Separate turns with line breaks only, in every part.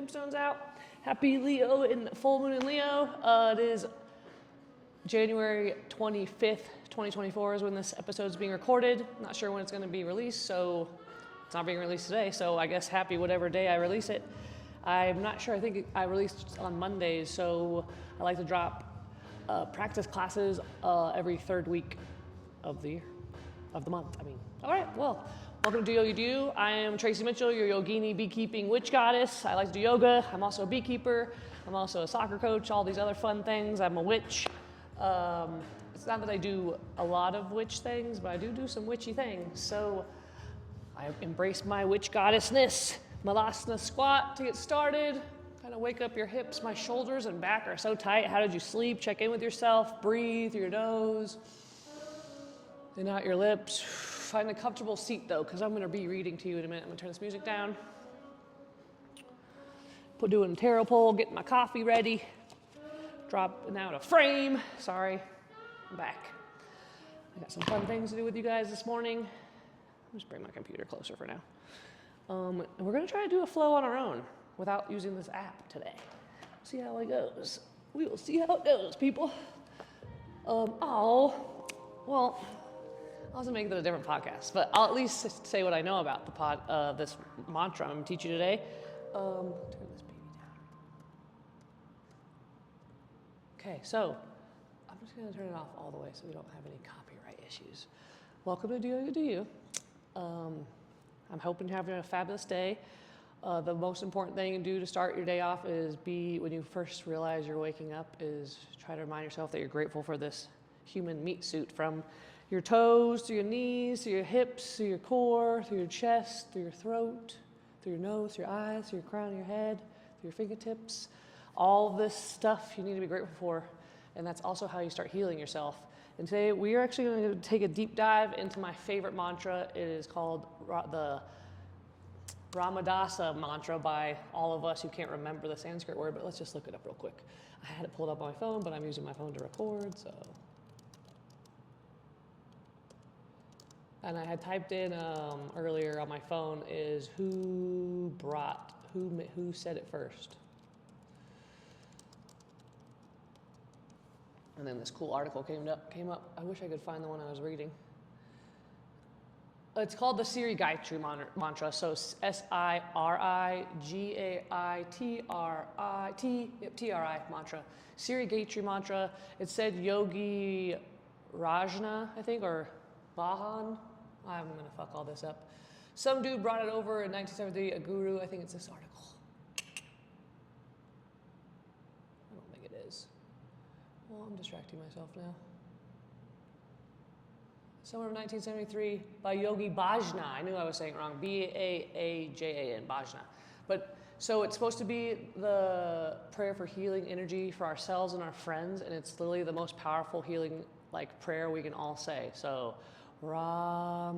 tombstones out. Happy Leo and full moon in Leo. It is January 25th, 2024 is when this episode is being recorded. Not sure when it's going to be released, so it's not being released today, so I guess happy whatever day I release it. I'm not sure, I think I released on Mondays, so I like to drop practice classes every third week of the month. All right, well, welcome to Yogi Do. I am Tracy Mitchell, your yogini beekeeping witch goddess. I like to do yoga. I'm also a beekeeper. I'm also a soccer coach, all these other fun things. I'm a witch. It's not that I do a lot of witch things, but I do some witchy things. So I embrace my witch goddessness. Malasana squat to get started. Kind of wake up your hips. My shoulders and back are so tight. How did you sleep? Check in with yourself. Breathe through your nose. In out your lips. Find a comfortable seat though, because I'm going to be reading to you in a minute. I'm going to turn this music down. Doing a tarot pole, getting my coffee ready. Dropping out a frame. Sorry, I'm back. I got some fun things to do with you guys this morning. I'll just bring my computer closer for now. And we're going to try to do a flow on our own without using this app today. See how it goes. We will see how it goes, people. Well, I was gonna make it a different podcast, but I'll at least say what I know about the this mantra I'm gonna teach you today. Turn this baby down. Okay, so I'm just gonna turn it off all the way so we don't have any copyright issues. Welcome to Do You. I'm hoping you're having a fabulous day. The most important thing you do to start your day off is when you first realize you're waking up, is try to remind yourself that you're grateful for this human meat suit, from your toes, to your knees, to your hips, to your core, through your chest, through your throat, through your nose, through your eyes, through your crown of your head, through your fingertips. All this stuff you need to be grateful for, and that's also how you start healing yourself. And today we are actually going to take a deep dive into my favorite mantra. It is called the Ramadasa mantra by all of us who can't remember the Sanskrit word, but let's just look it up real quick. I had it pulled up on my phone, but I'm using my phone to record, so. And I had typed in earlier on my phone is who said it first. And then this cool article came up. I wish I could find the one I was reading. It's called the Siri Gayatri mantra. So Siri mantra. Siri Gayatri mantra. It said Yogi Rajna, I think, or Bahan. I'm going to fuck all this up. Some dude brought it over in 1973, a guru. I think it's this article. I don't think it is. Well, I'm distracting myself now. Somewhere in 1973 by Yogi Bhajna. I knew I was saying it wrong. Baajan, Bhajna. But so it's supposed to be the prayer for healing energy for ourselves and our friends, and it's literally the most powerful healing prayer we can all say. So Ramadasa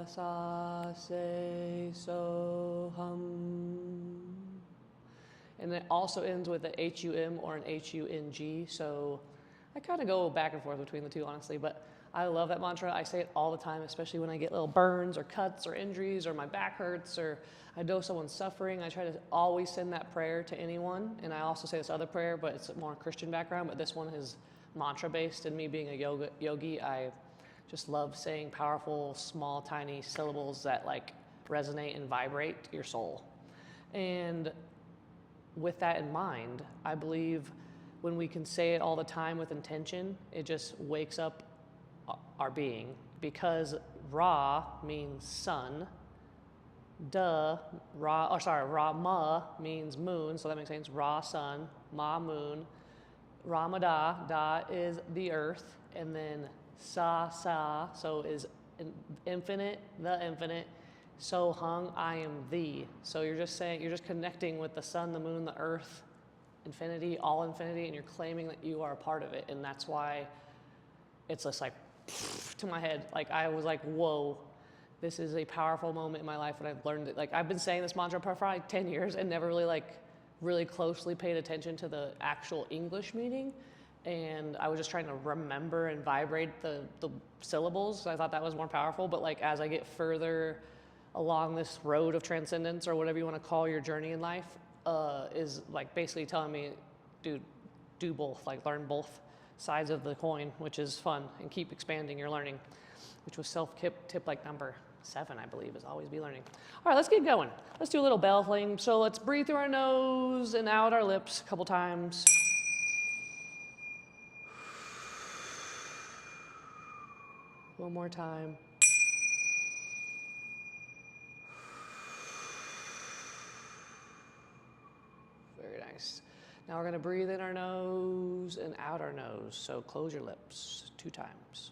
sa se soham. And it also ends with a HUM or an HUNG. So I kind of go back and forth between the two, honestly, but I love that mantra. I say it all the time, especially when I get little burns or cuts or injuries or my back hurts or I know someone's suffering. I try to always send that prayer to anyone. And I also say this other prayer, but it's more Christian background, but this one is mantra-based, and me being a yogi, I just love saying powerful, small, tiny syllables that resonate and vibrate your soul. And with that in mind, I believe when we can say it all the time with intention, it just wakes up our being, because Ra means sun, Rama means moon, so that makes sense. Ra, sun, Ma, moon. Ramada, Da is the earth, and then Sa, so is infinite, the infinite. So hung, I am thee. So you're just connecting with the sun, the moon, the earth, infinity, all infinity, and you're claiming that you are a part of it. And that's why it's just to my head. I was like, whoa, this is a powerful moment in my life when I've learned it. I've been saying this mantra for 10 years and never really closely paid attention to the actual English meaning. And I was just trying to remember and vibrate the syllables. So I thought that was more powerful. But as I get further along this road of transcendence, or whatever you want to call your journey in life, is like basically telling me, dude, do both, like learn both sides of the coin, which is fun, and keep expanding your learning, which was self-tip like number 7, I believe, is always be learning. All right, let's keep going. Let's do a little bell thing. So let's breathe through our nose and out our lips a couple times. One more time. Very nice. Now we're going to breathe in our nose and out our nose. So close your lips 2 times.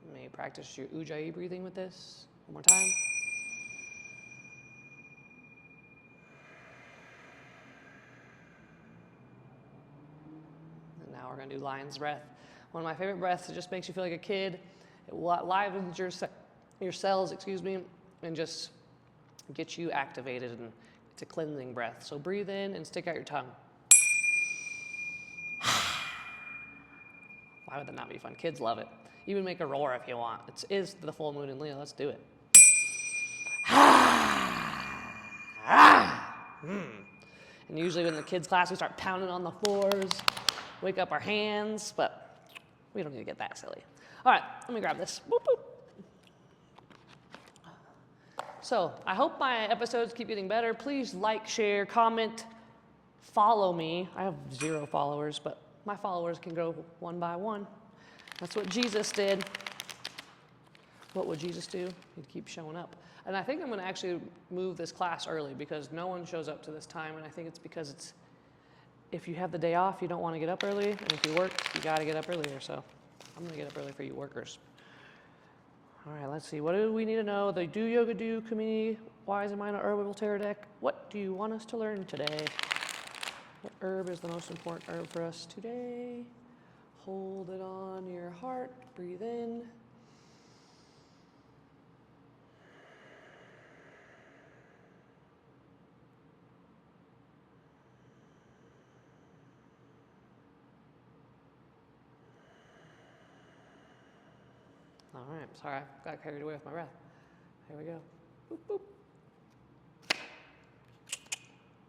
You may practice your ujjayi breathing with this. One more time. And now we're going to do lion's breath. One of my favorite breaths. It just makes you feel like a kid. It livens your cells, and just gets you activated, and it's a cleansing breath. So breathe in and stick out your tongue. Why would that not be fun? Kids love it. Even make a roar if you want. It is the full moon in Leo. Let's do it. And usually in the kids' class, we start pounding on the floors, wake up our hands, but we don't need to get that silly. All right, let me grab this. Boop, boop. So I hope my episodes keep getting better. Please like, share, comment, follow me. I have 0 followers, but my followers can go one by one. That's what Jesus did. What would Jesus do? He'd keep showing up. And I think I'm going to actually move this class early because no one shows up to this time, and I think it's because if you have the day off, you don't want to get up early, and if you work, you got to get up earlier. So I'm going to get up early for you workers. All right, let's see. What do we need to know? The Do Yoga Do Community Wise and Minor Herbal Tarot deck. What do you want us to learn today? What herb is the most important herb for us today? Hold it on your heart. Breathe in. All right, sorry, I got carried away with my breath. Here we go. Boop, boop.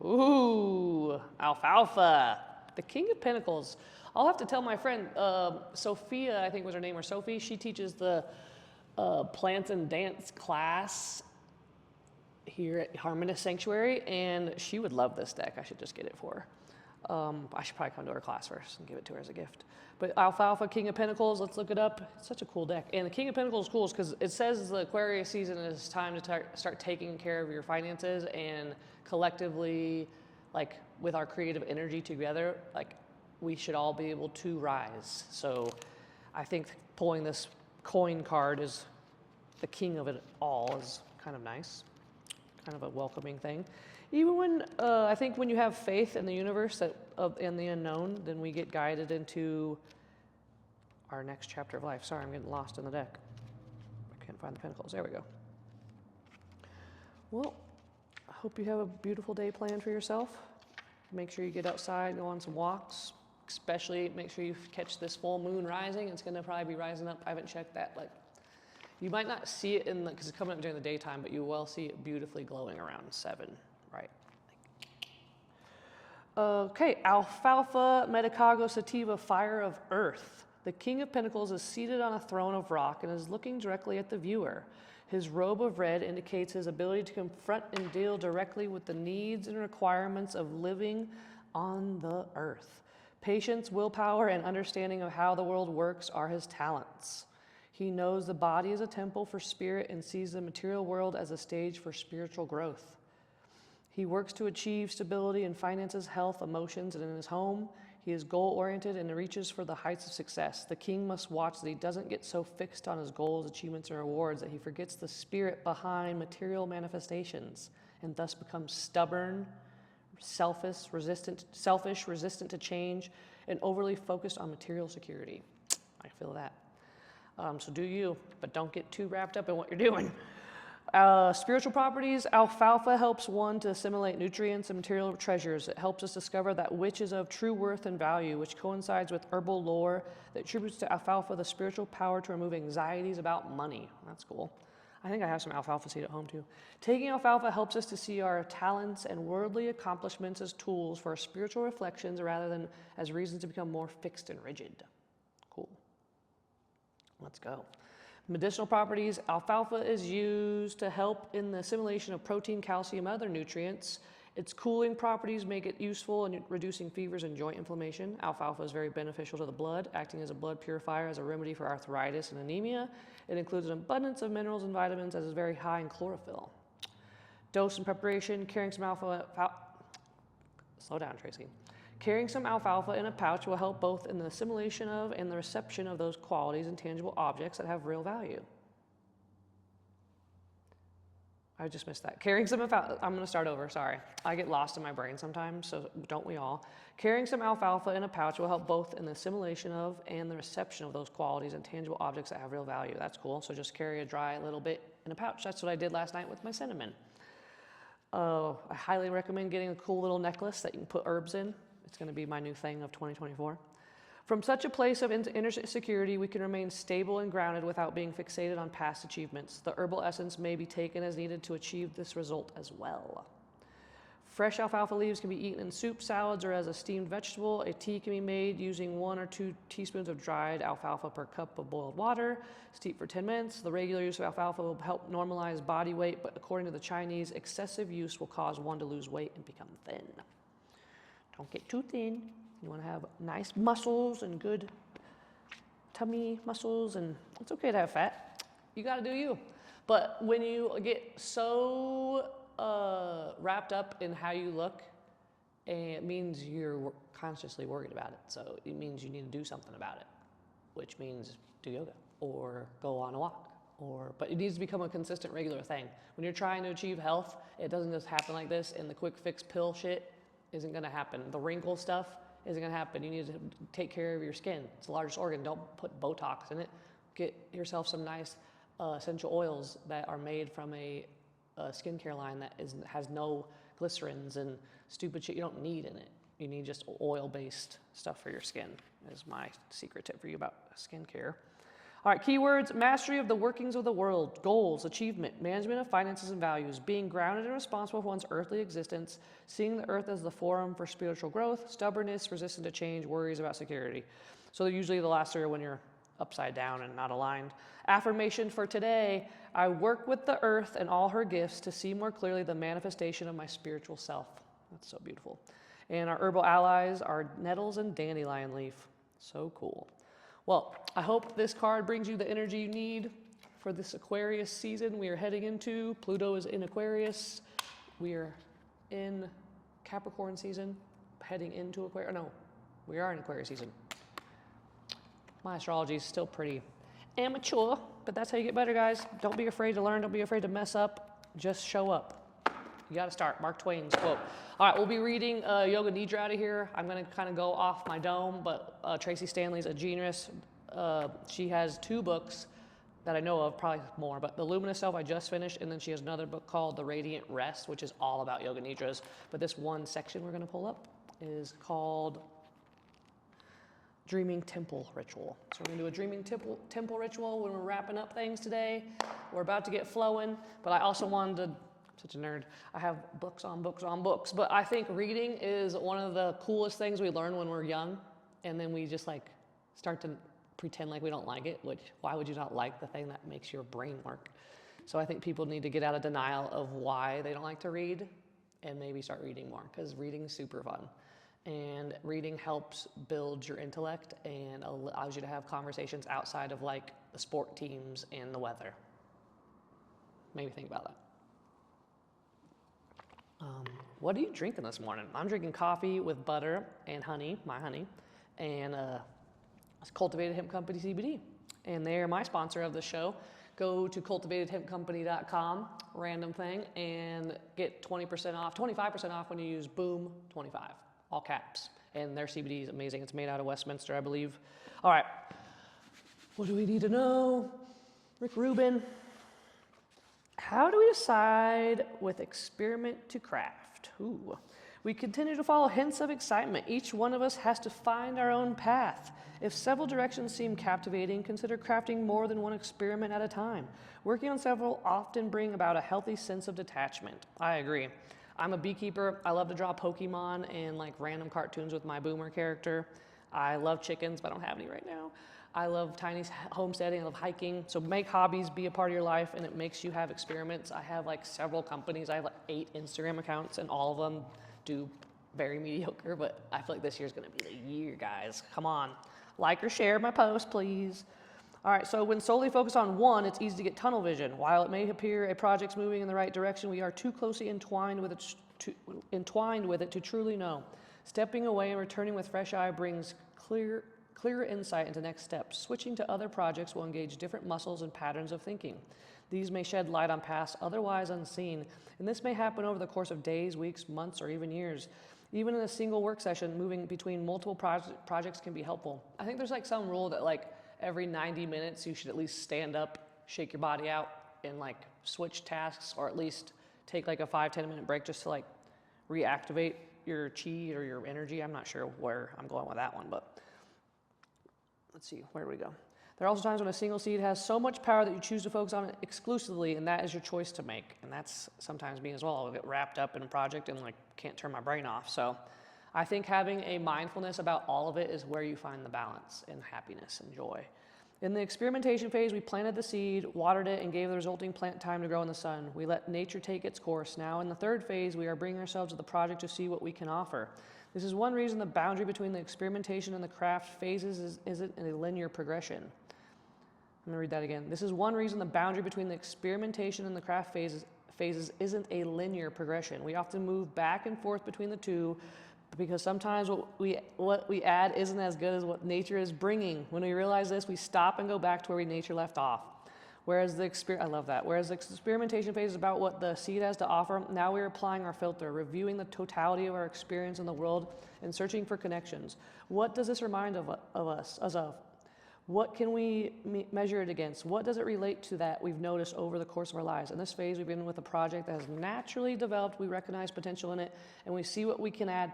Ooh, alfalfa, the King of Pentacles. I'll have to tell my friend, Sophia, I think was her name, or Sophie. She teaches the plants and dance class here at Harmonist Sanctuary, and she would love this deck. I should just get it for her. I should probably come to her class first and give it to her as a gift. But Alfalfa, King of Pentacles, let's look it up. It's such a cool deck. And the King of Pentacles is cool because it says the Aquarius season is time to start taking care of your finances, and collectively, like with our creative energy together, like we should all be able to rise. So I think pulling this coin card is the king of it all is kind of nice, kind of a welcoming thing. Even when, I think when you have faith in the universe and the unknown, then we get guided into our next chapter of life. Sorry, I'm getting lost in the deck. I can't find the pentacles. There we go. Well, I hope you have a beautiful day planned for yourself. Make sure you get outside, go on some walks. Especially make sure you catch this full moon rising. It's going to probably be rising up. I haven't checked that. Like, you might not see it because it's coming up during the daytime, but you will see it beautifully glowing around 7. Right. Okay, Alfalfa, Medicago, Sativa, Fire of Earth. The King of Pentacles is seated on a throne of rock and is looking directly at the viewer. His robe of red indicates his ability to confront and deal directly with the needs and requirements of living on the earth. Patience, willpower, and understanding of how the world works are his talents. He knows the body is a temple for spirit and sees the material world as a stage for spiritual growth. He works to achieve stability in finances, health, emotions, and in his home. He is goal-oriented and reaches for the heights of success. The king must watch that he doesn't get so fixed on his goals, achievements, and rewards that he forgets the spirit behind material manifestations and thus becomes stubborn, selfish, resistant to change, and overly focused on material security. I feel that. So do you, but don't get too wrapped up in what you're doing. Spiritual properties, alfalfa helps one to assimilate nutrients and material treasures. It helps us discover that which is of true worth and value, which coincides with herbal lore that attributes to alfalfa the spiritual power to remove anxieties about money. That's cool. I think I have some alfalfa seed at home too. Taking alfalfa helps us to see our talents and worldly accomplishments as tools for our spiritual reflections rather than as reasons to become more fixed and rigid. Cool. Let's go. Medicinal properties, alfalfa is used to help in the assimilation of protein, calcium, and other nutrients. Its cooling properties make it useful in reducing fevers and joint inflammation. Alfalfa is very beneficial to the blood, acting as a blood purifier as a remedy for arthritis and anemia. It includes an abundance of minerals and vitamins as is very high in chlorophyll. Dose and preparation, carrying some slow down, Tracy. Carrying some alfalfa in a pouch will help both in the assimilation of and the reception of those qualities in tangible objects that have real value. I just missed that. Carrying some alfalfa, I'm going to start over, sorry. I get lost in my brain sometimes, so don't we all. Carrying some alfalfa in a pouch will help both in the assimilation of and the reception of those qualities in tangible objects that have real value. That's cool. So just carry a dry little bit in a pouch. That's what I did last night with my cinnamon. I highly recommend getting a cool little necklace that you can put herbs in. It's going to be my new thing of 2024. From such a place of inner security, we can remain stable and grounded without being fixated on past achievements. The herbal essence may be taken as needed to achieve this result as well. Fresh alfalfa leaves can be eaten in soup, salads, or as a steamed vegetable. A tea can be made using 1 or 2 teaspoons of dried alfalfa per cup of boiled water. Steep for 10 minutes. The regular use of alfalfa will help normalize body weight, but according to the Chinese, excessive use will cause one to lose weight and become thin. Don't get too thin. You want to have nice muscles and good tummy muscles, and it's okay to have fat. You got to do you. But when you get so wrapped up in how you look, it means you're consciously worried about it. So it means you need to do something about it, which means do yoga or go on a walk. But it needs to become a consistent, regular thing. When you're trying to achieve health, it doesn't just happen like this, and the quick fix pill shit isn't going to happen. The wrinkle stuff isn't going to happen. You need to take care of your skin. It's the largest organ. Don't put Botox in it. Get yourself some nice essential oils that are made from a skincare line that has no glycerins and stupid shit you don't need in it. You need just oil-based stuff for your skin, is my secret tip for you about skincare. All right, keywords: mastery of the workings of the world, goals, achievement, management of finances and values, being grounded and responsible for one's earthly existence, seeing the earth as the forum for spiritual growth, stubbornness, resistant to change, worries about security. So usually the last three are when you're upside down and not aligned. Affirmation for today: I work with the earth and all her gifts to see more clearly the manifestation of my spiritual self. That's so beautiful. And our herbal allies are nettles and dandelion leaf. So cool. Well, I hope this card brings you the energy you need for this Aquarius season we are heading into. Pluto is in Aquarius. We are in Capricorn season, heading into Aquarius. No, we are in Aquarius season. My astrology is still pretty amateur, but that's how you get better, guys. Don't be afraid to learn. Don't be afraid to mess up. Just show up. You got to start. Mark Twain's quote. All right, we'll be reading Yoga Nidra out of here. I'm going to kind of go off my dome, but Tracy Stanley's a genius. She has 2 books that I know of, probably more, but The Luminous Self I just finished, and then she has another book called The Radiant Rest, which is all about Yoga Nidras. But this one section we're going to pull up is called Dreaming Temple Ritual. So we're going to do a Dreaming Temple Ritual when we're wrapping up things today. We're about to get flowing, but I also wanted to, such a nerd, I have books on books on books, but I think reading is one of the coolest things we learn when we're young, and then we just like start to pretend like we don't like it, which why would you not like the thing that makes your brain work? So I think people need to get out of denial of why they don't like to read and maybe start reading more, because reading is super fun. And reading helps build your intellect and allows you to have conversations outside of like the sport teams and the weather. Maybe think about that. What are you drinking this morning? I'm drinking coffee with butter and honey, my honey, and it's Cultivated Hemp Company CBD. And they're my sponsor of the show. Go to cultivatedhempcompany.com, random thing, and get 20% off, 25% off when you use BOOM25, all caps. And their CBD is amazing. It's made out of Westminster, I believe. All right, what do we need to know? Rick Rubin. How do we decide with experiment to craft? Ooh. We continue to follow hints of excitement. Each one of us has to find our own path. If several directions seem captivating, consider crafting more than one experiment at a time. Working on several often bring about a healthy sense of detachment. I agree. I'm a beekeeper. I love to draw Pokemon and like random cartoons with my boomer character. I love chickens, but I don't have any right now. I love tiny homesteading, I love hiking. So make hobbies be a part of your life, and it makes you have experiments. I have like several companies. I have like 8 Instagram accounts, and all of them do very mediocre, but I feel like this year's gonna be the year, guys. Come on. Like or share my post, please. All right, so when solely focused on one, it's easy to get tunnel vision. While it may appear a project's moving in the right direction, we are too closely entwined with it to truly know. Stepping away and returning with fresh eye brings clearer insight into next steps. Switching to other projects will engage different muscles and patterns of thinking. These may shed light on paths otherwise unseen, and this may happen over the course of days, weeks, months, or even years. Even in a single work session, moving between multiple projects can be helpful. I think there's like some rule that like every 90 minutes you should at least stand up, shake your body out, and like switch tasks, or at least take like a 5-10 minute break just to like reactivate your chi or your energy. I'm not sure where I'm going with that one, but let's see, where do we go? There are also times when a single seed has so much power that you choose to focus on it exclusively, and that is your choice to make. And that's sometimes me as well. I'll get wrapped up in a project and like can't turn my brain off. So I think having a mindfulness about all of it is where you find the balance and happiness and joy. In the experimentation phase, we planted the seed, watered it, and gave the resulting plant time to grow in the sun. We let nature take its course. Now in the third phase, we are bringing ourselves to the project to see what we can offer. This is one reason the boundary between the experimentation and the craft phases isn't a linear progression. I'm going to read that again. This is one reason the boundary between the experimentation and the craft phases isn't a linear progression. We often move back and forth between the two because sometimes what we add isn't as good as what nature is bringing. When we realize this, we stop and go back to where nature left off. Whereas the experimentation phase is about what the seed has to offer, now we're applying our filter, reviewing the totality of our experience in the world and searching for connections. What does this remind us of? What can we measure it against? What does it relate to that we've noticed over the course of our lives? In this phase, we've been with a project that has naturally developed. We recognize potential in it, and we see what we can add,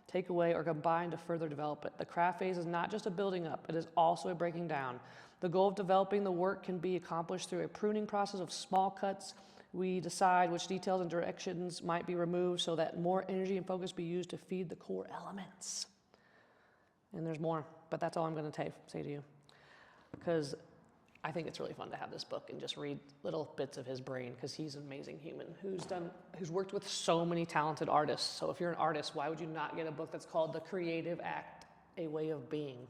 take away, or combine to further develop it. The craft phase is not just a building up, it is also a breaking down. The goal of developing the work can be accomplished through a pruning process of small cuts. We decide which details and directions might be removed so that more energy and focus be used to feed the core elements. And there's more, but that's all I'm going to say to you. Because I think it's really fun to have this book and just read little bits of his brain, because he's an amazing human who's worked with so many talented artists. So if you're an artist, why would you not get a book that's called The Creative Act, A Way of Being?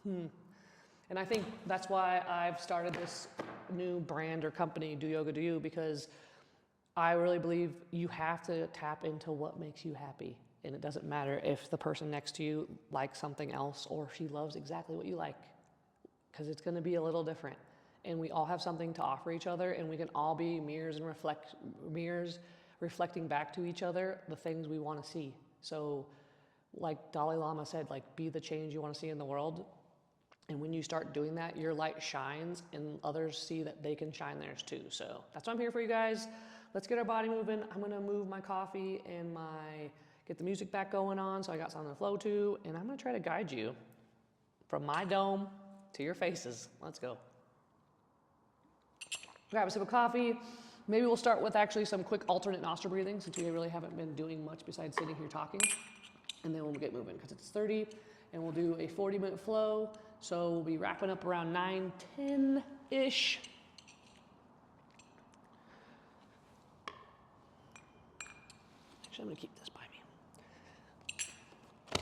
And I think that's why I've started this new brand or company, Do Yoga Do You, because I really believe you have to tap into what makes you happy. And it doesn't matter if the person next to you likes something else or if she loves exactly what you like, because it's going to be a little different. And we all have something to offer each other, and we can all be mirrors reflecting back to each other the things we want to see. So like Dalai Lama said, like, be the change you want to see in the world. And when you start doing that, your light shines and others see that they can shine theirs too. So that's what I'm here for, you guys. Let's get our body moving. I'm going to move my coffee and get the music back going on so I got something to flow to. And I'm going to try to guide you from my dome to your faces. Let's go. Grab a sip of coffee. Maybe we'll start with actually some quick alternate nostril breathing, since we really haven't been doing much besides sitting here talking. And then we'll get moving because it's 30, and we'll do a 40-minute flow. So we'll be wrapping up around 9:10-ish. Actually, I'm going to keep this by me.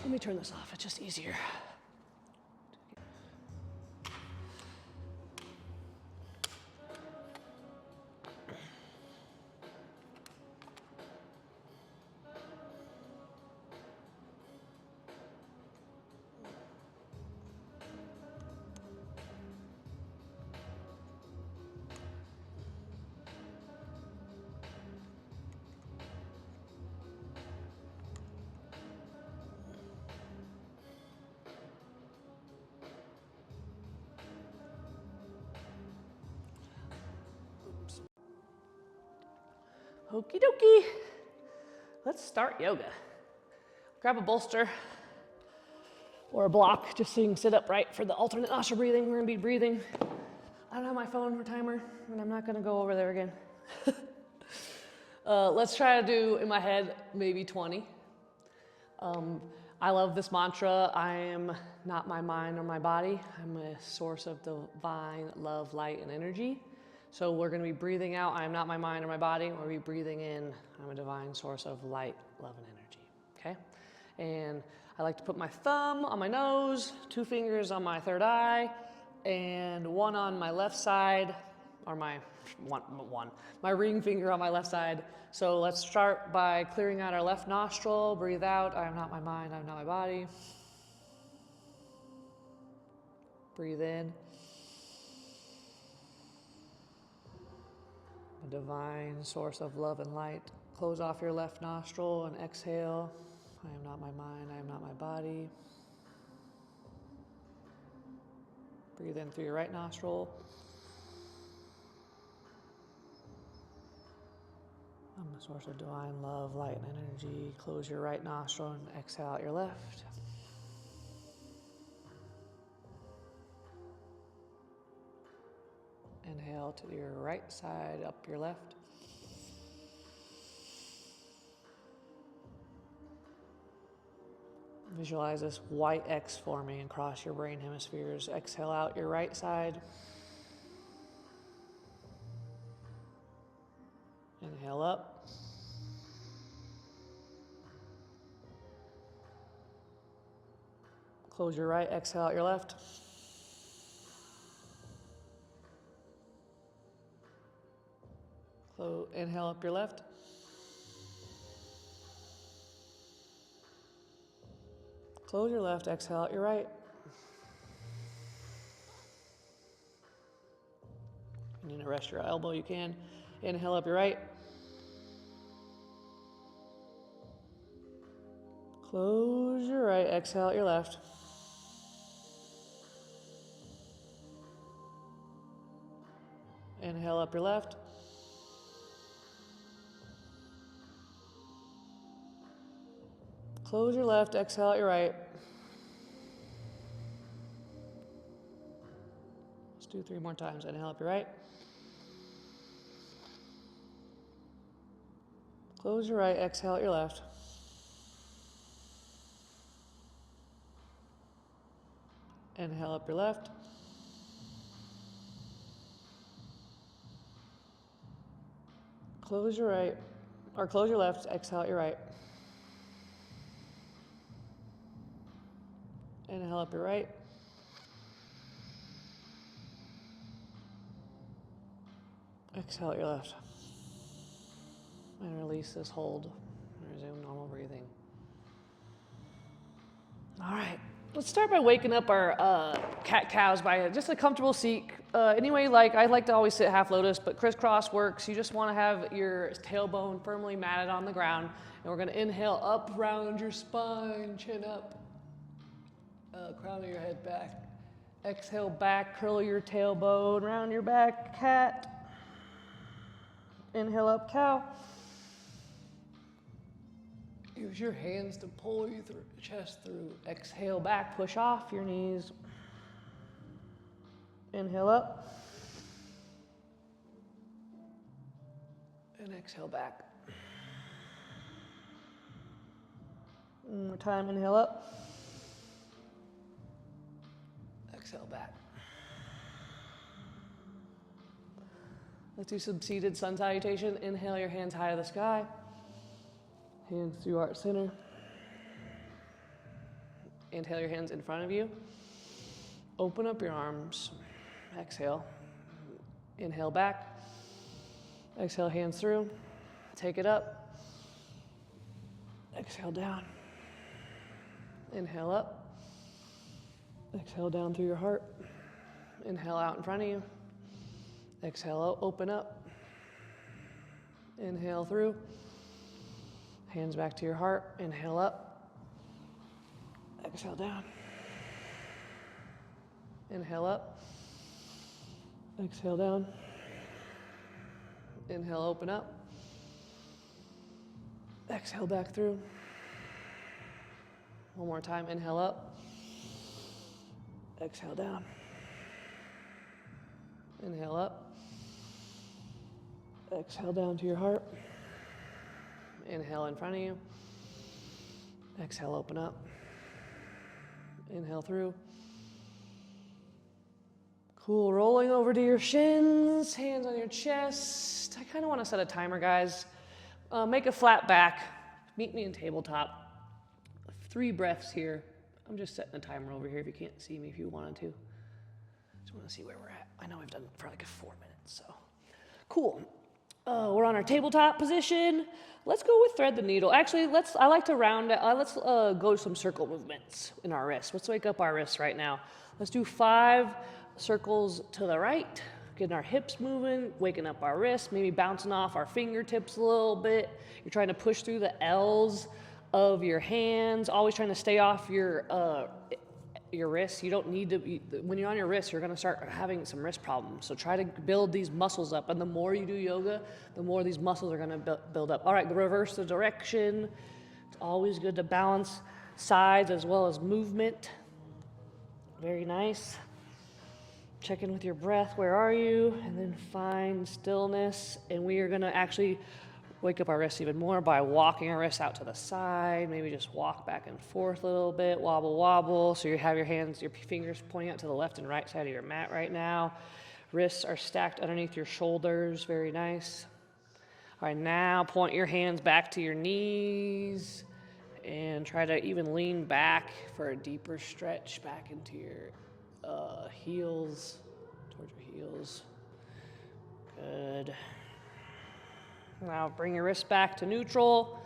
Let me turn this off. It's just easier. Okie dokie. Let's start yoga. Grab a bolster or a block just so you can sit upright for the alternate nostril breathing. We're gonna be breathing. I don't have my phone or timer, and I'm not gonna go over there again. Let's try to do, in my head, maybe 20. I love this mantra. I am not my mind or my body. I'm a source of divine love, light, and energy. So we're going to be breathing out, I am not my mind or my body. We'll be breathing in, I'm a divine source of light, love, and energy. Okay? And I like to put my thumb on my nose, 2 fingers on my third eye, and 1 on my left side, or my ring finger on my left side. So let's start by clearing out our left nostril. Breathe out, I am not my mind, I am not my body. Breathe in. A divine source of love and light. Close off your left nostril and exhale. I am not my mind, I am not my body. Breathe in through your right nostril. I'm a source of divine love, light, and energy. Close your right nostril and exhale out your left. Inhale to your right side, up your left. Visualize this white X forming across your brain hemispheres. Exhale out your right side. Inhale up. Close your right, exhale out your left. Inhale up your left. Close your left, exhale out your right. You need to rest your elbow, you can. Inhale up your right. Close your right, exhale out your left. Inhale up your left. Close your left, exhale out your right. Let's do 3 more times. Inhale up your right. Close your right, exhale out your left. Inhale up your left. Close your right, or close your left, exhale out your right. Inhale up your right. Exhale out your left. And release this hold. Resume normal breathing. All right. Let's start by waking up our cat-cows by just a comfortable seat. Anyway, I like to always sit half lotus, but crisscross works. You just want to have your tailbone firmly matted on the ground. And we're going to inhale up, round your spine, chin up. Crown of your head back. Exhale back, curl your tailbone, round your back, cat. Inhale up, cow. Use your hands to pull your chest through. Exhale back, push off your knees. Inhale up. And exhale back. One more time, inhale up. Exhale back. Let's do some seated sun salutation. Inhale your hands high to the sky. Hands through heart center. Inhale your hands in front of you. Open up your arms. Exhale. Inhale back. Exhale, hands through. Take it up. Exhale down. Inhale up. Exhale down through your heart. Inhale out in front of you. Exhale out, open up. Inhale through. Hands back to your heart. Inhale up. Exhale down. Inhale up. Exhale down. Inhale, open up. Exhale back through. One more time, inhale up. Exhale down. Inhale up. Exhale down to your heart. Inhale in front of you. Exhale, open up. Inhale through. Cool, rolling over to your shins, hands on your chest. I kind of want to set a timer, guys. Make a flat back. Meet me in tabletop. 3 breaths here. I'm just setting a timer over here if you can't see me if you wanted to. Just want to see where we're at. I know we've done for like 4 minutes, so. Cool. We're on our tabletop position. Let's go with thread the needle. Actually, I like to round it. Let's go some circle movements in our wrists. Let's wake up our wrists right now. Let's do 5 circles to the right, getting our hips moving, waking up our wrists, maybe bouncing off our fingertips a little bit. You're trying to push through the L's of your hands, always trying to stay off your wrists. You don't need to be, when you're on your wrists, you're going to start having some wrist problems. So try to build these muscles up. And the more you do yoga, the more these muscles are going to build up. All right, reverse the direction. It's always good to balance sides as well as movement. Very nice. Check in with your breath. Where are you? And then find stillness. And we are going to actually wake up our wrists even more by walking our wrists out to the side. Maybe just walk back and forth a little bit. Wobble, wobble. So you have your hands, your fingers pointing out to the left and right side of your mat right now. Wrists are stacked underneath your shoulders. Very nice. All right, now point your hands back to your knees and try to even lean back for a deeper stretch back into your heels, towards your heels. Good. Now bring your wrists back to neutral,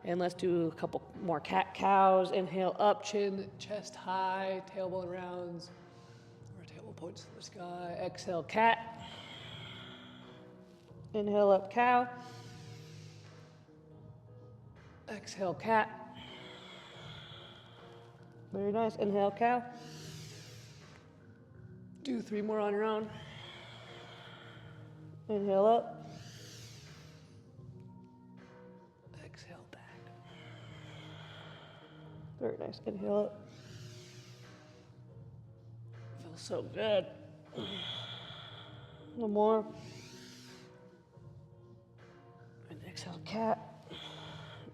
and let's do a couple more cat-cows. Inhale up, chin, chest high, tailbone rounds, or tailbone points to the sky. Exhale, cat. Inhale up, cow. Exhale, cat. Very nice. Inhale, cow. Do 3 more on your own. Inhale up. Exhale back. Very nice. Inhale up. Feels so good. One more. And exhale, cat.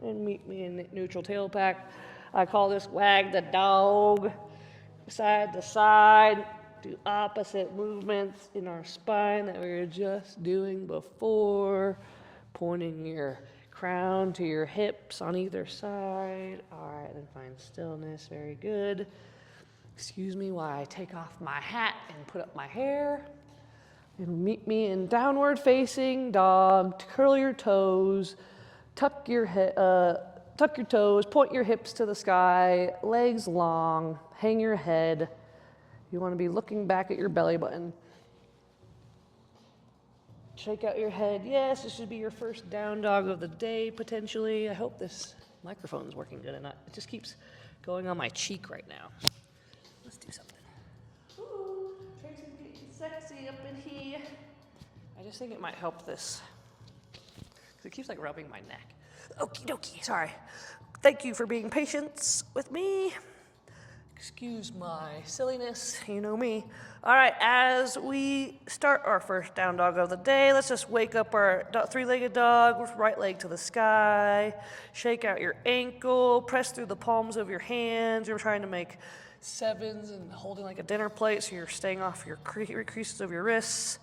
And meet me in neutral tail pack. I call this wag the dog. Side to side. Do opposite movements in our spine that we were just doing before. Pointing your crown to your hips on either side. All right, then find stillness. Very good. Excuse me while I take off my hat and put up my hair. And meet me in downward facing dog. Curl your toes. Tuck your toes. Point your hips to the sky. Legs long. Hang your head. You want to be looking back at your belly button. Shake out your head. Yes, this should be your first down dog of the day, potentially. I hope this microphone is working good and not. It just keeps going on my cheek right now. Let's do something. Ooh, Tracy's getting sexy up in here. I just think it might help this. Because it keeps like rubbing my neck. Okie dokie, sorry. Thank you for being patient with me. Excuse my silliness, you know me. All right, as we start our first down dog of the day, let's just wake up our 3-legged dog with right leg to the sky. Shake out your ankle, press through the palms of your hands. You're trying to make 7s and holding like a dinner plate, so you're staying off your creases of your wrists.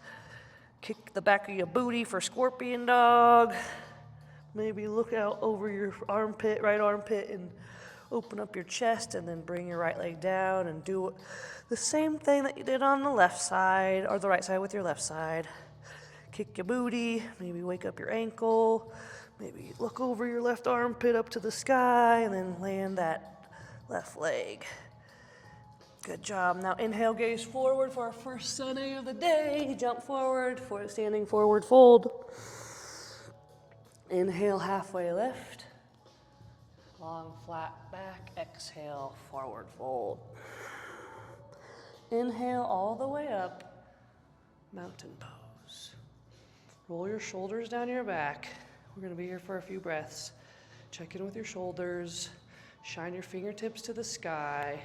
Kick the back of your booty for scorpion dog. Maybe look out over your armpit, right armpit, and open up your chest, and then bring your right leg down and do the same thing that you did on the left side, or the right side with your left side. Kick your booty, maybe wake up your ankle, maybe look over your left armpit up to the sky, and then land that left leg. Good job. Now inhale, gaze forward for our first Sunday of the day. Jump forward for standing forward fold. Inhale, halfway lift. Long, flat back. Exhale, forward fold. Inhale all the way up. Mountain pose. Roll your shoulders down your back. We're going to be here for a few breaths. Check in with your shoulders. Shine your fingertips to the sky.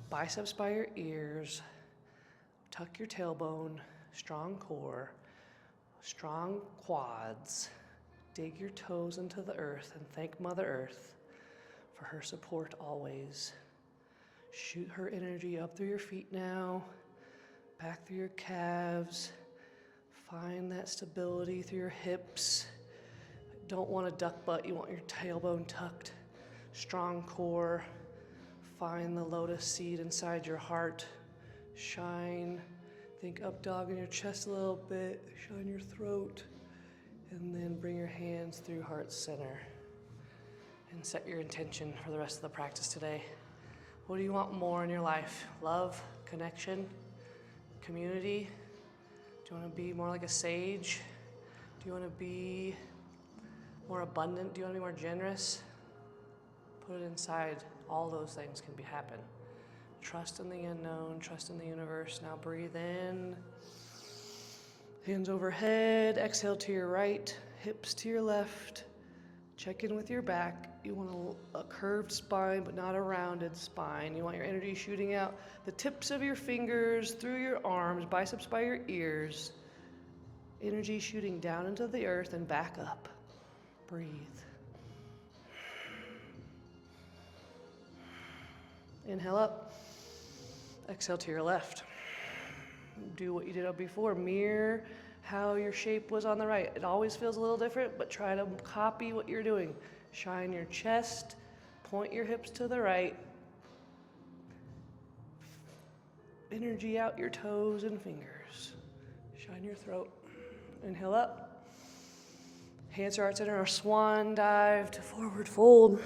Biceps by your ears. Tuck your tailbone. Strong core. Strong quads. Dig your toes into the earth and thank Mother Earth for her support always. Shoot her energy up through your feet now, back through your calves. Find that stability through your hips. Don't want a duck butt, you want your tailbone tucked. Strong core. Find the lotus seed inside your heart. Shine. Think up dog in your chest a little bit. Shine your throat. And then bring your hands through heart center. And set your intention for the rest of the practice today. What do you want more in your life? Love, connection, community? Do you want to be more like a sage? Do you want to be more abundant? Do you want to be more generous? Put it inside. All those things can happen. Trust in the unknown, trust in the universe. Now breathe in. Hands overhead, exhale to your right, hips to your left. Check in with your back. You want a curved spine, but not a rounded spine. You want your energy shooting out the tips of your fingers, through your arms, biceps by your ears. Energy shooting down into the earth and back up. Breathe. Inhale up. Exhale to your left. Do what you did before. Mirror how your shape was on the right. It always feels a little different, but try to copy what you're doing. Shine your chest, point your hips to the right. Energy out your toes and fingers. Shine your throat. Inhale up. Hands to heart center or swan dive to forward fold.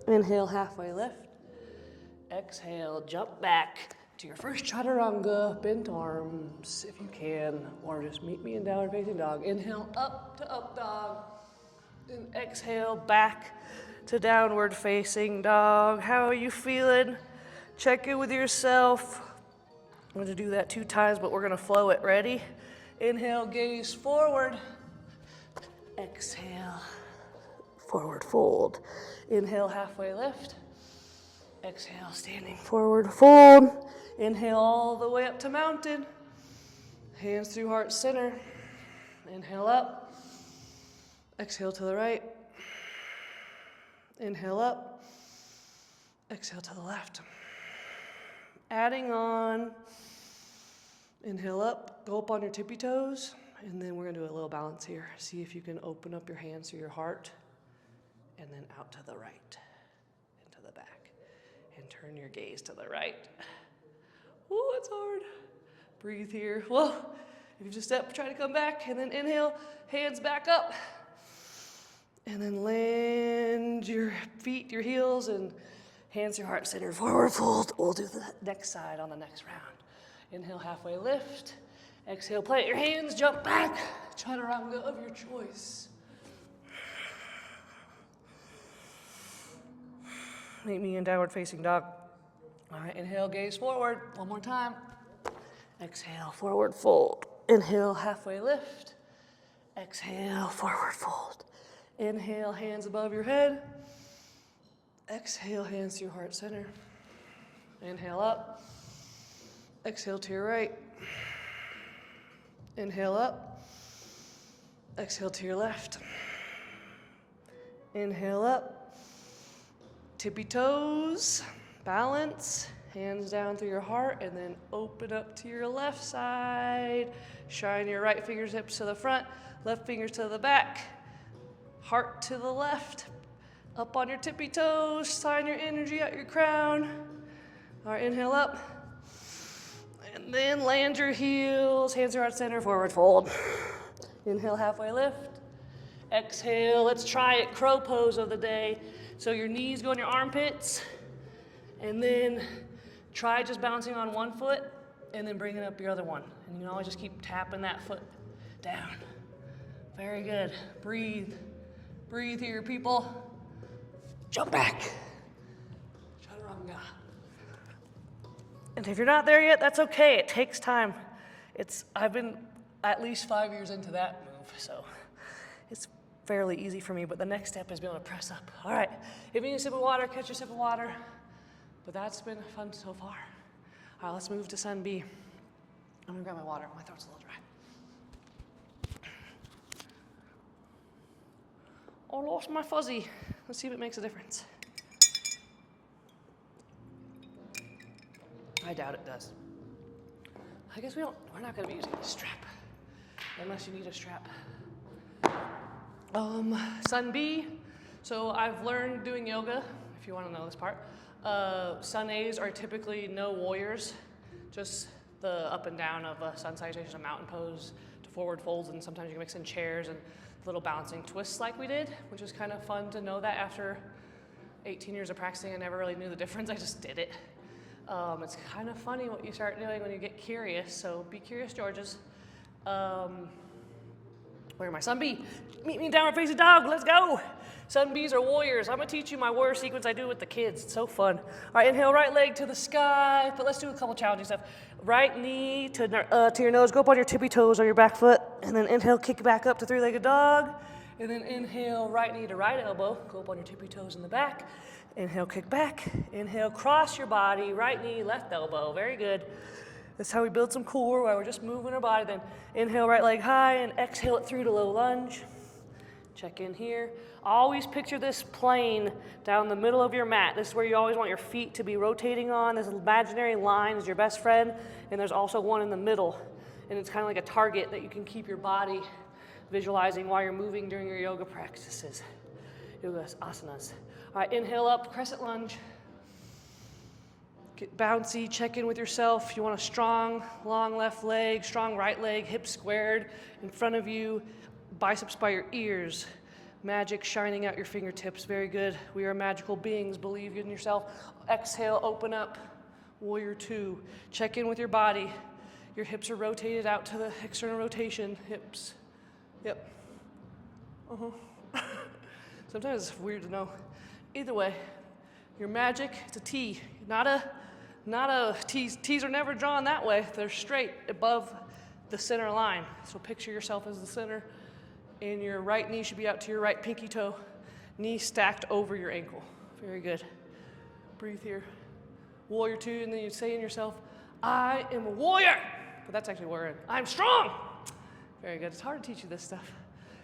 Inhale, halfway lift. Exhale, jump back to your first chaturanga, bent arms if you can, or just meet me in downward facing dog. Inhale up to up dog, and exhale back to downward facing dog. How are you feeling? Check in with yourself. I'm gonna do that 2 times, but we're gonna flow it. Ready? Inhale, gaze forward. Exhale, forward fold. Inhale, halfway lift. Exhale, standing forward fold. Inhale all the way up to mountain. Hands through heart center. Inhale up. Exhale to the right. Inhale up. Exhale to the left. Adding on. Inhale up. Go up on your tippy toes. And then we're going to do a little balance here. See if you can open up your hands through your heart. And then out to the right. Into the back. And turn your gaze to the right. Ooh, it's hard. Breathe here. Well, if you just step, try to come back, and then inhale, hands back up. And then land your feet, your heels, and hands to your heart center, forward fold. We'll do the next side on the next round. Inhale, halfway lift. Exhale, plant your hands, jump back. Chaturanga of your choice. Meet me in downward facing dog. All right, inhale, gaze forward. One more time. Exhale, forward fold. Inhale, halfway lift. Exhale, forward fold. Inhale, hands above your head. Exhale, hands to your heart center. Inhale up. Exhale to your right. Inhale up. Exhale to your left. Inhale up. Tippy toes. Balance, hands down through your heart, and then open up to your left side. Shine your right fingertips to the front, left fingers to the back, heart to the left. Up on your tippy toes, sign your energy out your crown. All right, inhale up. And then land your heels, hands are heart center, forward fold. Inhale, halfway lift. Exhale, let's try it, crow pose of the day. So your knees go in your armpits. And then try just bouncing on one foot and then bringing up your other one. And you can always just keep tapping that foot down. Very good. Breathe. Breathe here, people. Jump back. Chaturanga. And if you're not there yet, that's okay. It takes time. I've been at least 5 years into that move, so it's fairly easy for me, but the next step is being able to press up. All right, if you need a sip of water, catch your sip of water. But that's been fun so far. All right, let's move to Sun B. I'm gonna grab my water, my throat's a little dry. Oh, I lost my fuzzy. Let's see if it makes a difference. I doubt it does. I guess we're not gonna be using a strap, unless you need a strap. Sun B, so I've learned doing yoga, if you wanna know this part. Sun A's are typically no warriors, just the up and down of a sun salutation, a mountain pose to forward folds, and sometimes you can mix in chairs and little balancing twists like we did, which is kind of fun to know that after 18 years of practicing. I never really knew the difference, I just did it. It's kind of funny what you start doing when you get curious, so be curious, Georges. Where am I? Sun B. Meet me in downward facing dog. Let's go. Sun B's are warriors. I'm going to teach you my warrior sequence I do with the kids. It's so fun. All right, inhale, right leg to the sky. But let's do a couple challenging stuff. Right knee to your nose. Go up on your tippy toes on your back foot. And then inhale, kick back up to three-legged dog. And then inhale, right knee to right elbow. Go up on your tippy toes in the back. Inhale, kick back. Inhale, cross your body. Right knee, left elbow. Very good. That's how we build some core, while we're just moving our body. Then inhale, right leg high, and exhale it through to low lunge. Check in here. Always picture this plane down the middle of your mat. This is where you always want your feet to be rotating on. This imaginary line is your best friend, and there's also one in the middle. And it's kind of like a target that you can keep your body visualizing while you're moving during your yoga practices. Yoga asanas. All right, inhale up, crescent lunge. Get bouncy, check in with yourself. You want a strong, long left leg, strong right leg, hips squared in front of you, biceps by your ears. Magic shining out your fingertips, very good. We are magical beings, believe in yourself. Exhale, open up, warrior two. Check in with your body. Your hips are rotated out to the external rotation, hips. Yep. Sometimes it's weird to know. Either way, your magic, it's a T, not a T's. T's are never drawn that way. They're straight above the center line. So picture yourself as the center, and your right knee should be out to your right pinky toe, knee stacked over your ankle. Very good. Breathe here. Warrior two, and then you say in yourself, I am a warrior. But that's actually warrior. I'm strong. Very good. It's hard to teach you this stuff.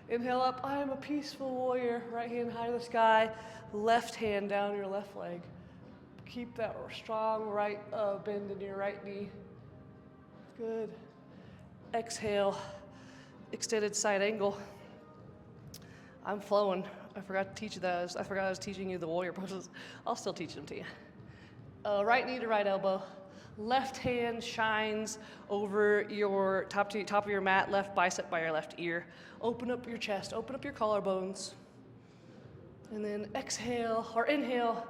Inhale up, I am a peaceful warrior. Right hand high to the sky, left hand down your left leg. Keep that strong right bend in your right knee. Good. Exhale, extended side angle. I'm flowing. I forgot to teach you that. I forgot I was teaching you the warrior poses. I'll still teach them to you. Right knee to right elbow. Left hand shines over your top of your mat, left bicep by your left ear. Open up your chest, open up your collarbones. And then exhale, or inhale,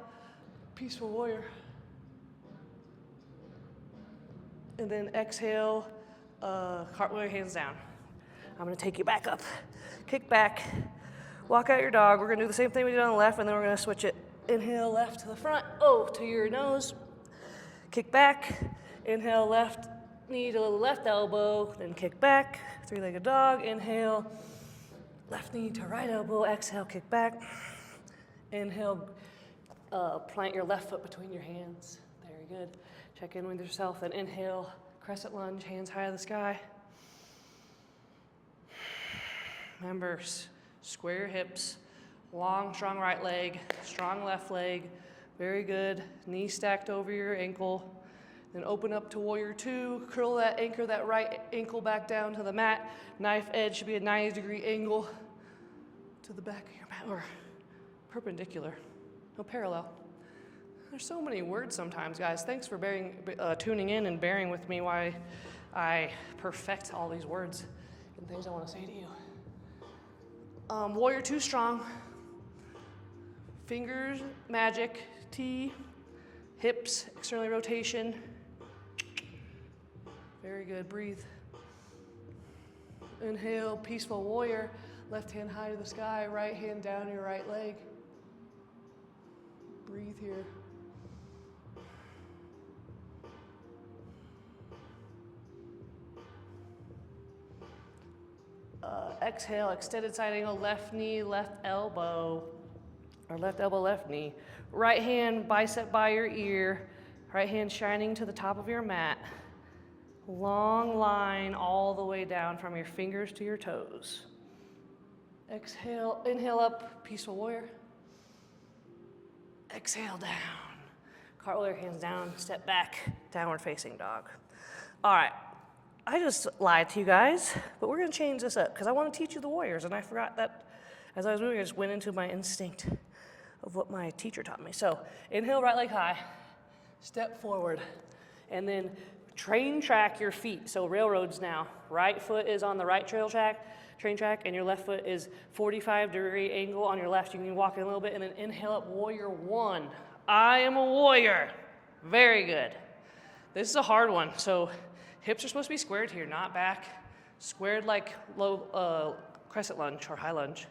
peaceful warrior. And then exhale, cartwheel, hands down. I'm gonna take you back up. Kick back, walk out your dog. We're gonna do the same thing we did on the left, and then we're gonna switch it. Inhale, left to the front, to your nose. Kick back, inhale, left knee to the left elbow, then kick back, three-legged dog. Inhale, left knee to right elbow, exhale, kick back. Inhale, plant your left foot between your hands. Very good. Check in with yourself, and inhale, crescent lunge, hands high to the sky. Remember, square your hips, long, strong right leg, strong left leg. Very good. Knee stacked over your ankle. Then open up to warrior two. Curl that, anchor that right ankle back down to the mat. Knife edge should be a 90-degree angle to the back of your mat, or perpendicular, no parallel. There's so many words sometimes, guys. Thanks for tuning in and bearing with me while I perfect all these words and things I want to say to you. Warrior two strong. Fingers, magic, T, hips, externally rotation. Very good, breathe. Inhale, peaceful warrior. Left hand high to the sky, right hand down your right leg. Breathe here. Exhale, extended side angle, left knee, left elbow, or left elbow, left knee. Right hand, bicep by your ear. Right hand shining to the top of your mat. Long line all the way down from your fingers to your toes. Exhale, inhale up, peaceful warrior. Exhale down. Cartwheel your hands down, step back, downward facing dog. All right, I just lied to you guys, but we're gonna change this up because I wanna teach you the warriors, and I forgot that as I was moving, I just went into my instinct of what my teacher taught me. So inhale, right leg high, step forward, and then train track your feet. So railroads now. Right foot is on the right train track, and your left foot is 45-degree angle on your left. You can walk in a little bit, and then inhale up, warrior one. I am a warrior. Very good. This is a hard one. So hips are supposed to be squared here, not back. Squared like low crescent lunge or high lunge,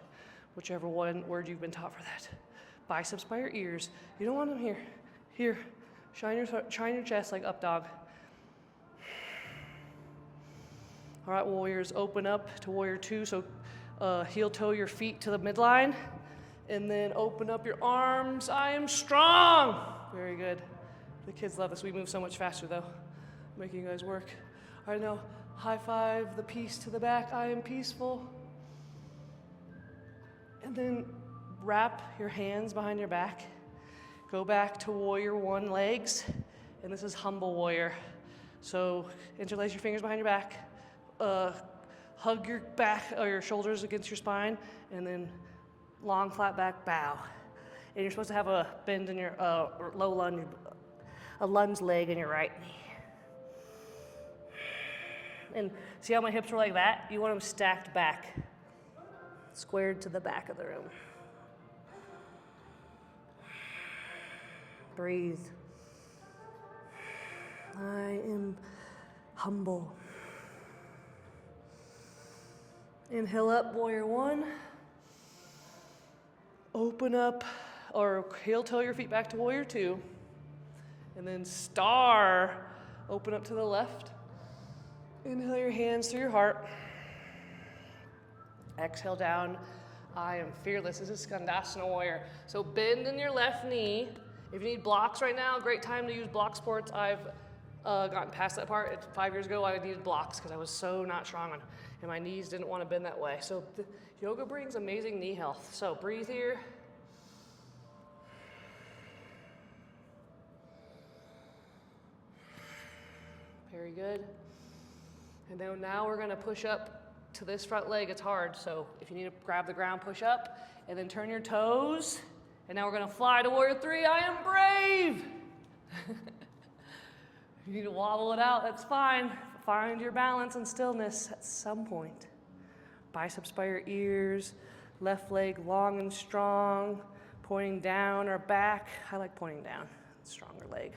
whichever word you've been taught for that. Biceps by your ears. You don't want them here. Here. Shine your chest like up dog. All right, warriors, open up to warrior two. So heel toe your feet to the midline. And then open up your arms. I am strong. Very good. The kids love this. We move so much faster, though. Making you guys work. All right, now high five the peace to the back. I am peaceful. And then wrap your hands behind your back. Go back to warrior one legs. And this is humble warrior. So interlace your fingers behind your back. Hug your back or your shoulders against your spine. And then long flat back bow. And you're supposed to have a bend in your low lunge, a lunge leg in your right knee. And see how my hips are like that? You want them stacked back, squared to the back of the room. Breathe. I am humble. Inhale up, warrior one. Open up, or heel toe your feet back to warrior two. And then star, open up to the left. Inhale your hands through your heart. Exhale down. I am fearless. This is Skandasana warrior. So bend in your left knee. If you need blocks right now, great time to use block sports. I've gotten past that part. 5 years ago, I needed blocks because I was so not strong and my knees didn't want to bend that way. So yoga brings amazing knee health. So breathe here. Very good. And then now we're going to push up to this front leg. It's hard, so if you need to grab the ground, push up, and then turn your toes. And now we're going to fly to warrior three. I am brave. If you need to wobble it out, that's fine. Find your balance and stillness at some point. Biceps by your ears, left leg long and strong, pointing down or back. I like pointing down, stronger leg.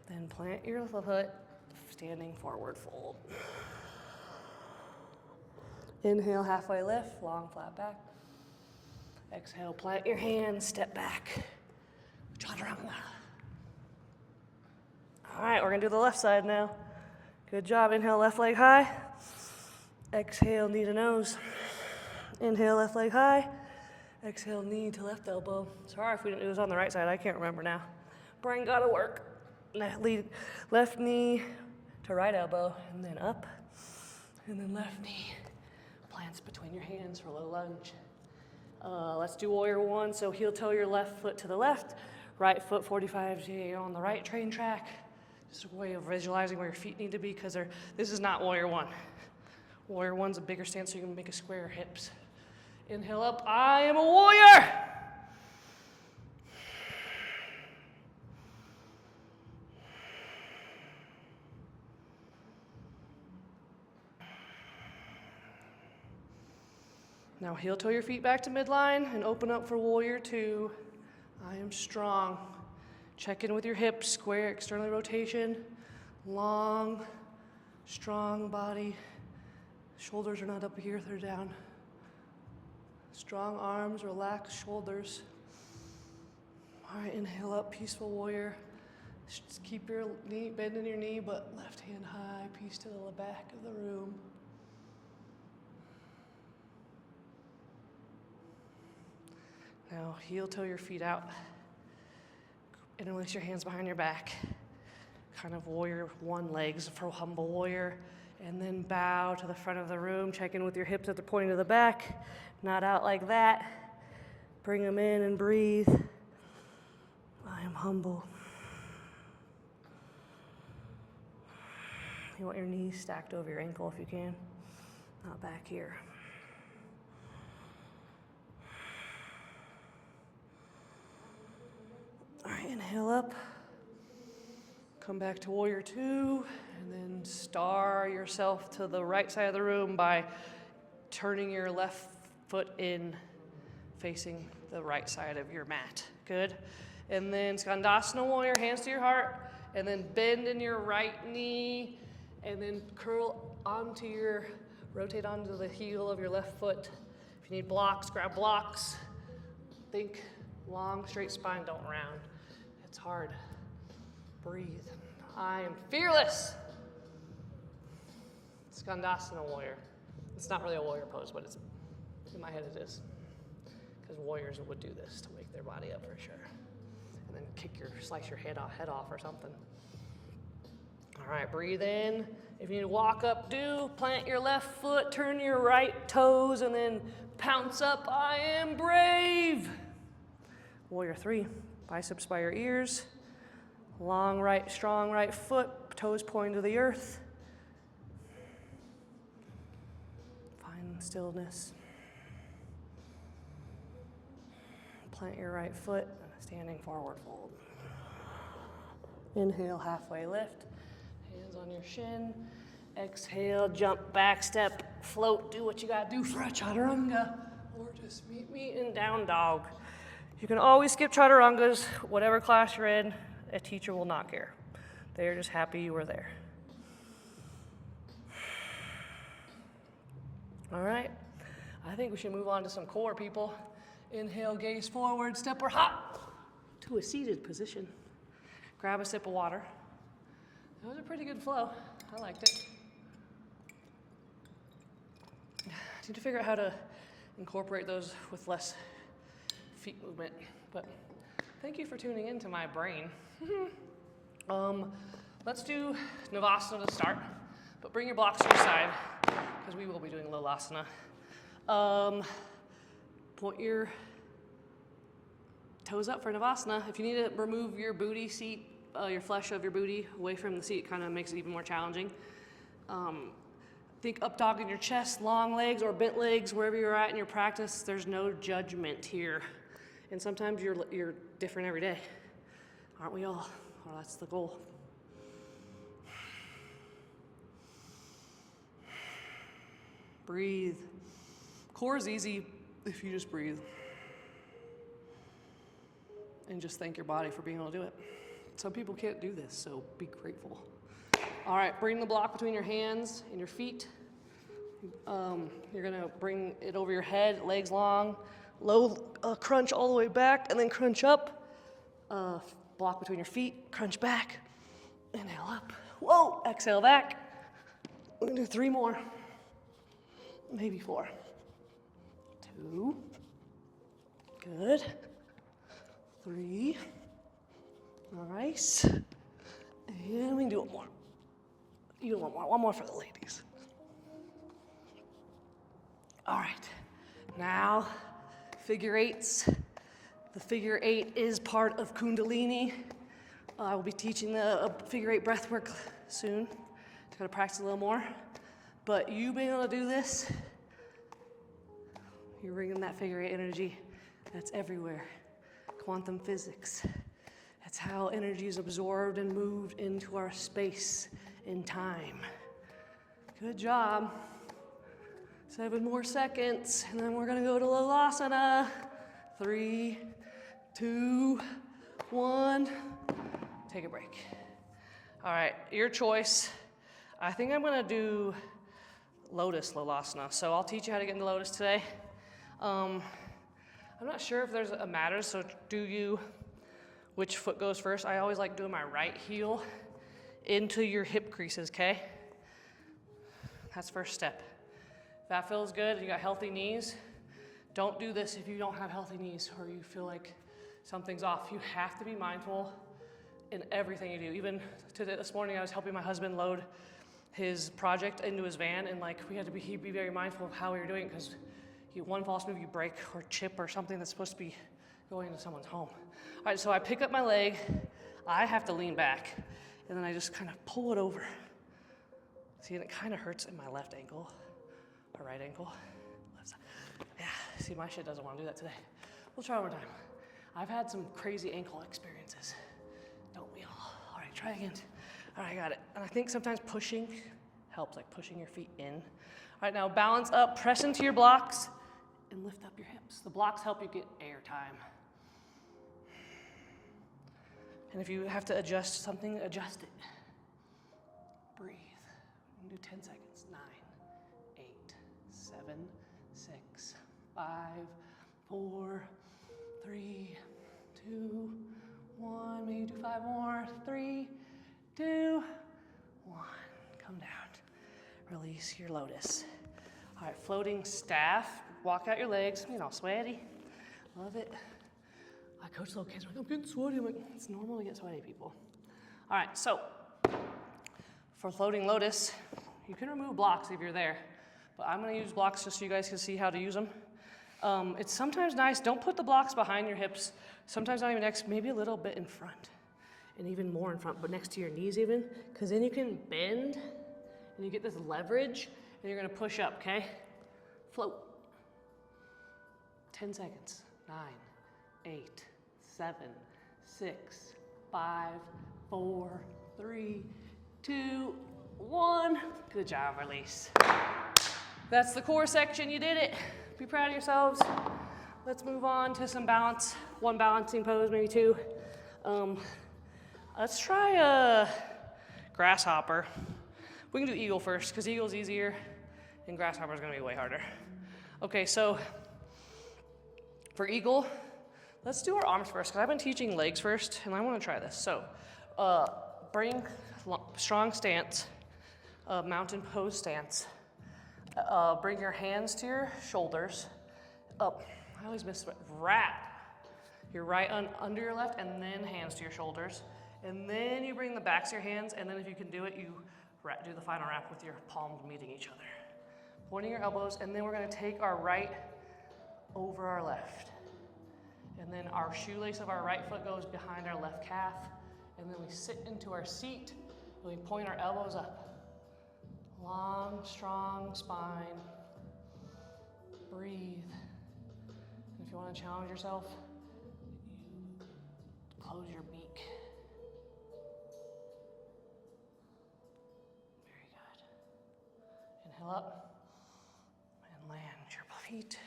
Then plant your foot, standing forward fold. Inhale, halfway lift, long flat back. Exhale, plant your hands, step back. Chaturanga. All right, we're gonna do the left side now. Good job. Inhale, left leg high. Exhale, knee to nose. Inhale, left leg high. Exhale, knee to left elbow. Sorry if we didn't do this on the right side. I can't remember now. Brain gotta work. Lead left knee to right elbow, and then up, and then left knee plants between your hands for low lunge. Let's do warrior one. So heel toe your left foot to the left, right foot 45 on the right train track. Just a way of visualizing where your feet need to be, because this is not warrior one. Warrior one's a bigger stance, so you can make a square hips. Inhale up, I am a warrior. Now heel toe your feet back to midline and open up for warrior two. I am strong. Check in with your hips, square external rotation, long, strong body. Shoulders are not up here, they're down. Strong arms, relaxed shoulders. All right, inhale up, peaceful warrior. Just keep your knee, bend in your knee, but left hand high, piece to the back of the room. Now heel toe your feet out. Interlace your hands behind your back. Kind of warrior one legs for humble warrior. And then bow to the front of the room. Check in with your hips at the point of the back. Not out like that. Bring them in and breathe. I am humble. You want your knees stacked over your ankle if you can. Not back here. All right, inhale up. Come back to warrior two, and then star yourself to the right side of the room by turning your left foot in, facing the right side of your mat. Good. And then Skandasana warrior, hands to your heart, and then bend in your right knee, and then rotate onto the heel of your left foot. If you need blocks, grab blocks. Think long, straight spine, don't round. It's hard. Breathe. I am fearless. Skandasana warrior. It's not really a warrior pose, but it's in my head it is. Because warriors would do this to wake their body up for sure. And then slice your head off or something. All right, breathe in. If you need to walk up, plant your left foot, turn your right toes, and then pounce up. I am brave. Warrior three. Biceps by your ears. Long right, strong right foot, toes pointing to the earth. Find stillness. Plant your right foot, standing forward fold. Inhale, halfway lift. Hands on your shin. Exhale, jump, back step, float. Do what you gotta do for a chaturanga. Or just meet me in down dog. You can always skip chaturangas, whatever class you're in. A teacher will not care. They're just happy you were there. All right. I think we should move on to some core, people. Inhale, gaze forward, step or hop to a seated position. Grab a sip of water. That was a pretty good flow. I liked it. I need to figure out how to incorporate those with less feet movement, but thank you for tuning in to my brain. Let's do Navasana to start, but bring your blocks to your side because we will be doing Lolasana. Point your toes up for Navasana. If you need to remove your booty seat, your flesh of your booty away from the seat, it kind of makes it even more challenging. Think up dog in your chest, long legs or bent legs, wherever you're at in your practice. There's no judgment here. And sometimes you're different every day. Aren't we all? Well, that's the goal. Breathe. Core is easy if you just breathe. And just thank your body for being able to do it. Some people can't do this, so be grateful. All right, bring the block between your hands and your feet. You're gonna bring it over your head, legs long, low crunch all the way back, and then crunch up. Block between your feet, crunch back, inhale up. Whoa, exhale back. We're gonna do 3 more, maybe 4. 2, good. 3, nice. And we can do 1 more. You do 1 more, 1 more for the ladies. All right, now figure eights. The figure 8 is part of Kundalini. I will be teaching the figure 8 breathwork soon. Just gotta practice a little more. But you being able to do this, you're bringing that figure 8 energy that's everywhere. Quantum physics. That's how energy is absorbed and moved into our space in time. Good job. 7 more seconds, and then we're gonna go to Lolasana. 3, 2, 1. Take a break. All right, your choice. I think I'm gonna do Lotus Lolasana. So I'll teach you how to get into Lotus today. I'm not sure if there's a matter, so do you which foot goes first. I always like doing my right heel into your hip creases, okay? That's first step. If that feels good, you got healthy knees, don't do this if you don't have healthy knees or you feel like something's off. You have to be mindful in everything you do. Even this morning, I was helping my husband load his project into his van, and like we had to be very mindful of how we were doing it, because one false move, you break or chip or something that's supposed to be going into someone's home. All right, so I pick up my leg, I have to lean back, and then I just kind of pull it over. See, and it kind of hurts in my left ankle, or right ankle. Left side. Yeah, see, my shit doesn't want to do that today. We'll try one more time. I've had some crazy ankle experiences. Don't we all? All right, try again. All right, I got it. And I think sometimes pushing helps, like pushing your feet in. All right, now balance up, press into your blocks, and lift up your hips. The blocks help you get air time. And if you have to adjust something, adjust it. Breathe. We can do 10 seconds. 9, 8, 7, 6, 5, 4, 3, 2, 1. Maybe do 5 more. 3, 2, 1. Come down. Release your lotus. All right, floating staff. Walk out your legs. You know, sweaty. Love it. I coach little kids. I'm like, I'm getting sweaty. I'm like, it's normal to get sweaty, people. All right, so for floating lotus, you can remove blocks if you're there, but I'm going to use blocks just so you guys can see how to use them. It's sometimes nice. Don't put the blocks behind your hips. Sometimes not even next, maybe a little bit in front, and even more in front, but next to your knees even, because then you can bend, and you get this leverage, and you're going to push up, okay? Float. 10 seconds. 9, 8, 7, 6, 5, 4, 3, 2, 1. Good job, release. That's the core section. You did it. Be proud of yourselves. Let's move on to some balance. One balancing pose, maybe two. Let's try a grasshopper. We can do eagle first, because eagle's easier, and grasshopper is going to be way harder. Okay, so for eagle, let's do our arms first, because I've been teaching legs first, and I want to try this. So bring strong stance, mountain pose stance. Bring your hands to your shoulders, up. I always miss it. Wrap your right under your left, and then hands to your shoulders. And then you bring the backs of your hands, and then if you can do it, you do the final wrap with your palms meeting each other. Pointing your elbows, and then we're going to take our right over our left. And then our shoelace of our right foot goes behind our left calf, and then we sit into our seat, and we point our elbows up. Long, strong spine. Breathe. And if you want to challenge yourself, you close your beak. Very good. Inhale up and land your feet.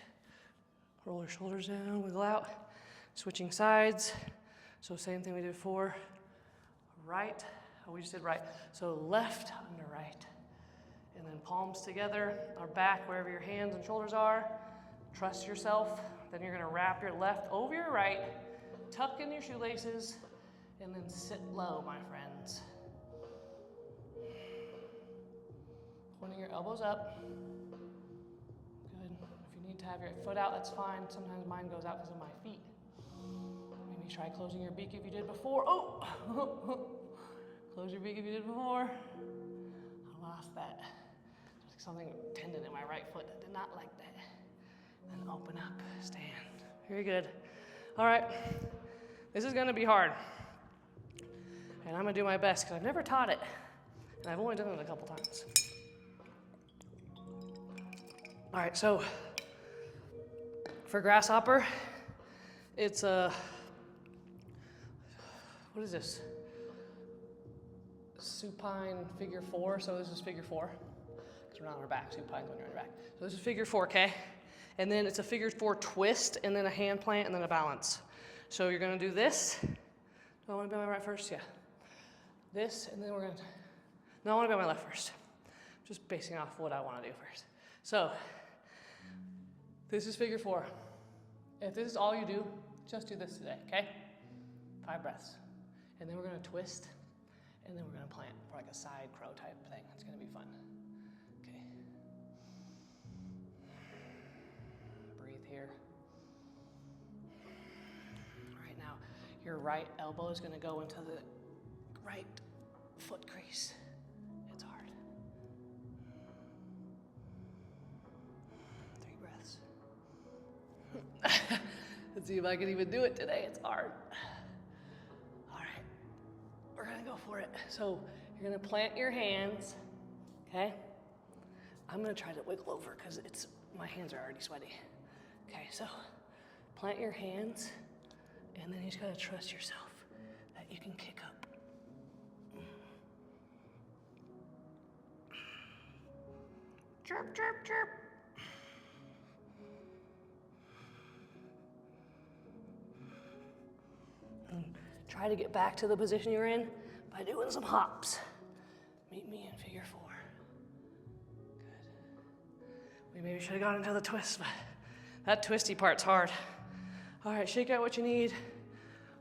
Roll your shoulders down, wiggle out. Switching sides. So same thing we did before. Right. Oh, we just did right. So left under right. And then palms together, our back, wherever your hands and shoulders are. Trust yourself. Then you're going to wrap your left over your right, tuck in your shoelaces, and then sit low, my friends. Pointing your elbows up. Good. If you need to have your foot out, that's fine. Sometimes mine goes out because of my feet. Maybe try closing your beak if you did before. Oh! Close your beak if you did before. I lost that. Something tendon in my right foot. I did not like that. Then open up, stand. Very good. All right. This is going to be hard. And I'm going to do my best because I've never taught it. And I've only done it a couple times. All right, so for grasshopper, it's a, what is this? Supine figure 4. So this is figure 4. We're not on our back, supine when you're on your back. So this is figure 4, okay? And then it's a figure 4 twist, and then a hand plant, and then a balance. So you're gonna do this. Do I wanna be on my right first? Yeah. This, and then we're gonna, no, I wanna be on my left first. Just basing off what I wanna do first. So, this is figure 4. If this is all you do, just do this today, okay? 5 breaths. And then we're gonna twist, and then we're gonna plant for like a side crow type thing. It's gonna be fun. Okay. Breathe here. All right, now your right elbow is gonna go into the right foot crease. It's hard. 3 breaths. Let's see if I can even do it today. It's hard. All right, we're gonna go for it. So you're gonna plant your hands, okay? I'm gonna try to wiggle over because my hands are already sweaty. Okay, so plant your hands, and then you just gotta trust yourself that you can kick up. Chirp, chirp, chirp. And try to get back to the position you're in by doing some hops. Meet me in figure 4. Good. We maybe should have gone into the twist, but that twisty part's hard. All right, shake out what you need.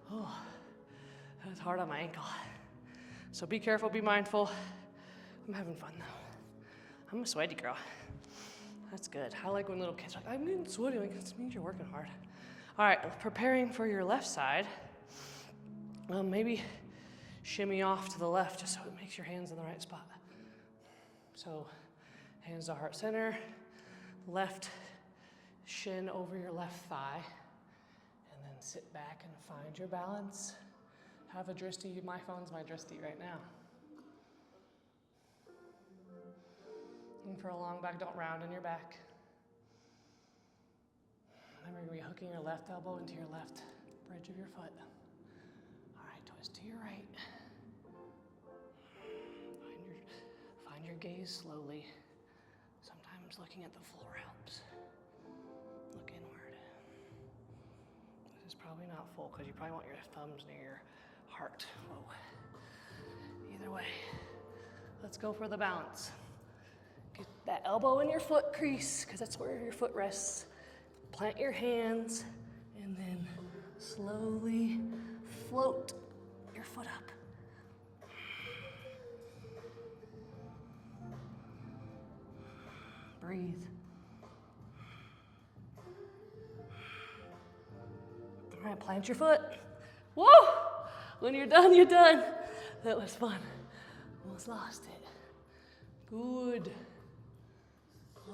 Oh, that's hard on my ankle. So be careful, be mindful. I'm having fun though. I'm a sweaty girl. That's good. I like when little kids are like, I'm getting sweaty. Like, this means you're working hard. All right, preparing for your left side. Maybe shimmy off to the left just so it makes your hands in the right spot. So hands to heart center, left shin over your left thigh, and then sit back and find your balance. Have a drishti. My phone's my drishti right now. And for a long back, don't round in your back. Then we're gonna be hooking your left elbow into your left bridge of your foot. All right, twist to your right. Find your gaze slowly. Sometimes looking at the floor helps. Look inward. This is probably not full because you probably want your thumbs near your heart. Whoa. Either way, let's go for the balance. Get that elbow in your foot crease because that's where your foot rests. Plant your hands and then slowly float your foot up. Breathe. All right, plant your foot. Whoa! When you're done, you're done. That was fun. Almost lost it. Good.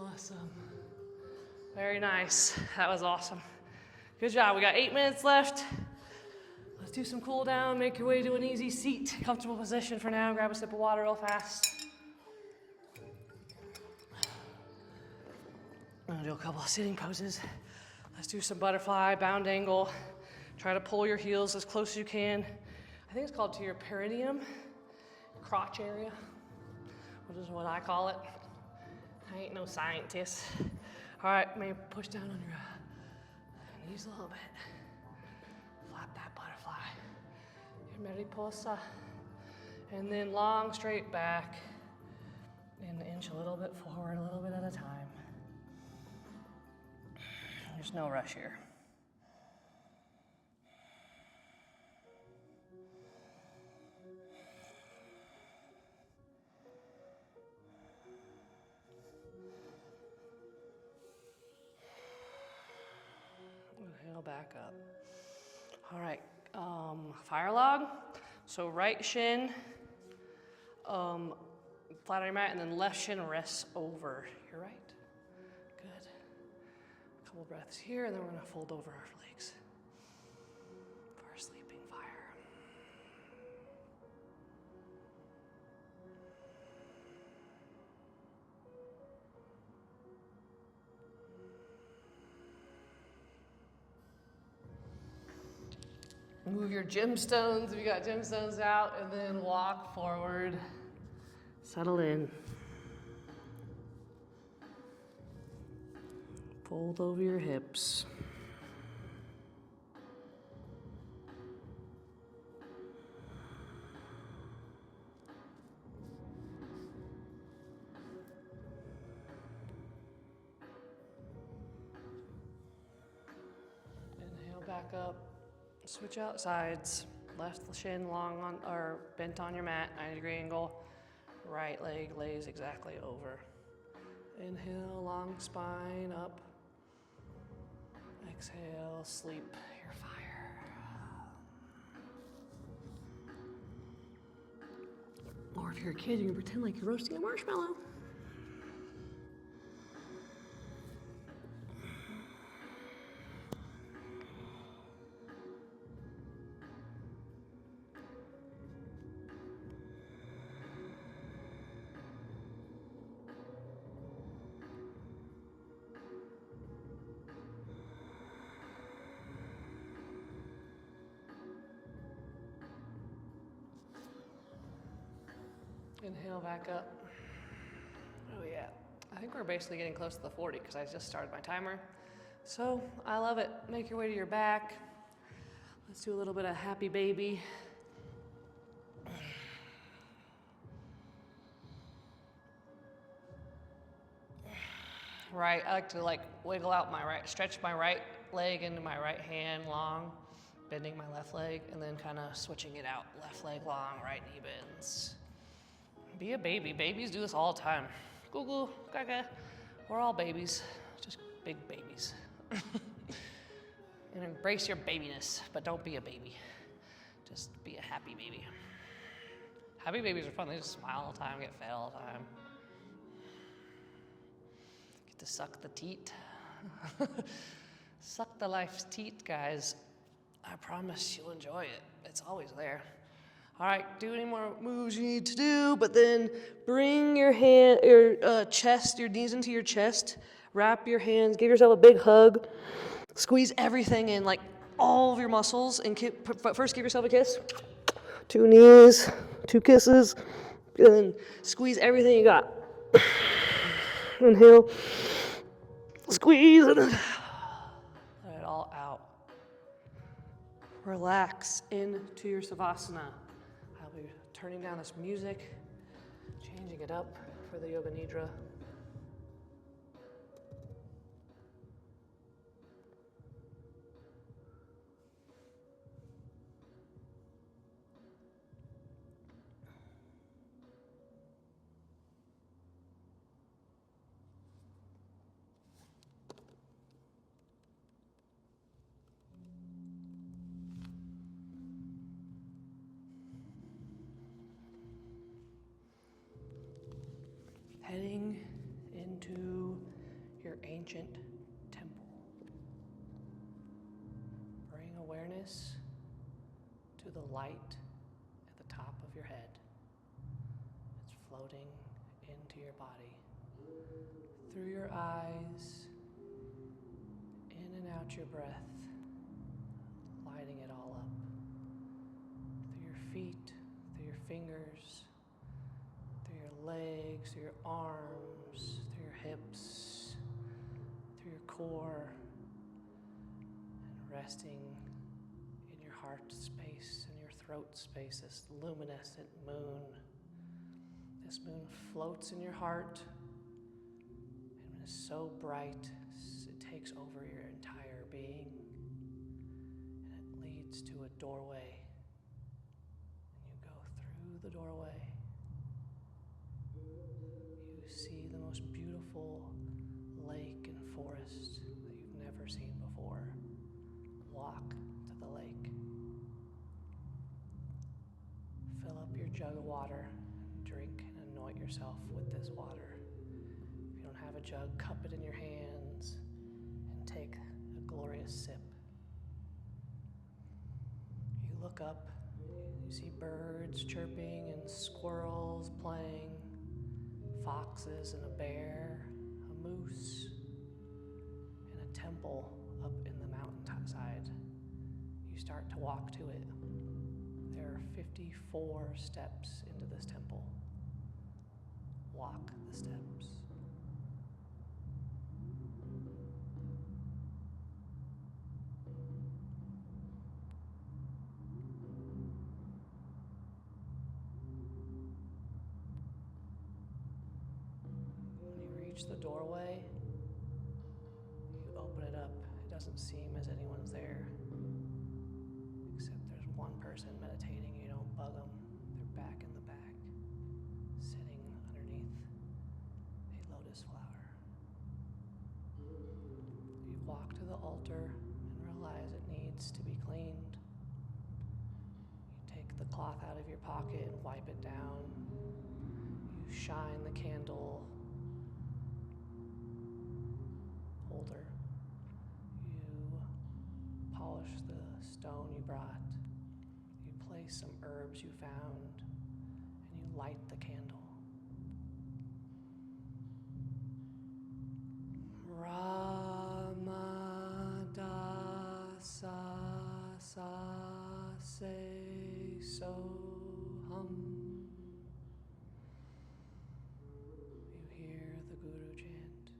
Awesome. Very nice. That was awesome. Good job. We got 8 minutes left. Let's do some cool down. Make your way to an easy seat, comfortable position for now. Grab a sip of water real fast. I'm gonna do a couple of sitting poses. Let's do some butterfly, bound angle. Try to pull your heels as close as you can. I think it's called to your perineum, crotch area, which is what I call it. I ain't no scientist. All right, maybe push down on your knees a little bit. Flap that butterfly. Your mariposa. And then long, straight back. And inch a little bit forward, a little bit at a time. There's no rush here. Inhale back up. All right, fire log. So right shin, flat on your mat, and then left shin rests over your right. Good. A couple breaths here, and then we're gonna fold over our legs for our sleeping fire. Move your gemstones if you got gemstones out, and then walk forward. Settle in. Fold over your hips. Inhale back up. Switch out sides. left shin long on or bent on your mat, 90-degree angle. Right leg lays exactly over. Inhale, long spine up. Exhale, sleep your fire. Or if you're a kid, you can pretend like you're roasting a marshmallow. Inhale back up. Oh yeah. I think we're basically getting close to the 40 because I just started my timer. So I love it. Make your way to your back. Let's do a little bit of happy baby. Right, I like to wiggle out my right, stretch my right leg into my right hand long, bending my left leg, and then kind of switching it out. Left leg long, right knee bends. Be a baby. Babies do this all the time. Goo goo, gaga. We're all babies, just big babies. And embrace your babiness, but don't be a baby. Just be a happy baby. Happy babies are fun. They just smile all the time, get fed all the time. Get to suck the teat. Suck the life's teat, guys. I promise you'll enjoy it. It's always there. All right, do any more moves you need to do, but then bring your chest, your knees into your chest. Wrap your hands, give yourself a big hug. Squeeze everything in, like all of your muscles, and first give yourself a kiss. 2 knees, 2 kisses, and then squeeze everything you got. Inhale, squeeze, and then let it all out. Relax into your savasana. I'll be turning down this music, changing it up for the Yoga Nidra. Heading into your ancient temple. Bring awareness to the light at the top of your head. It's floating into your body. Through your eyes, in and out your breath, lighting it all up. Through your feet, through your fingers, through your legs, through your arms, through your hips, through your core, and resting in your heart space and your throat space, this luminescent moon. This moon floats in your heart and is so bright, it takes over your entire being, and it leads to a doorway. And you go through the doorway. You see the most beautiful lake and forest that you've never seen before. Walk to the lake. Fill up your jug of water, drink and anoint yourself with this water. If you don't have a jug, cup it in your hands and take a glorious sip. You look up, you see birds chirping and squirrels playing, foxes and a bear, a moose, and a temple up in the mountainside. You start to walk to it. There are 54 steps into this temple. Walk the steps. When you reach the doorway, you open it up. It doesn't seem as anyone's there, except there's one person meditating, you don't bug them. They're back in the back, sitting underneath a lotus flower. You walk to the altar and realize it needs to be cleaned. You take the cloth out of your pocket and wipe it down. You shine the candle holder. You polish the stone you brought. You place some herbs you found, and you light the candle. Ramadasa sa se so hum. You hear the Guru chant.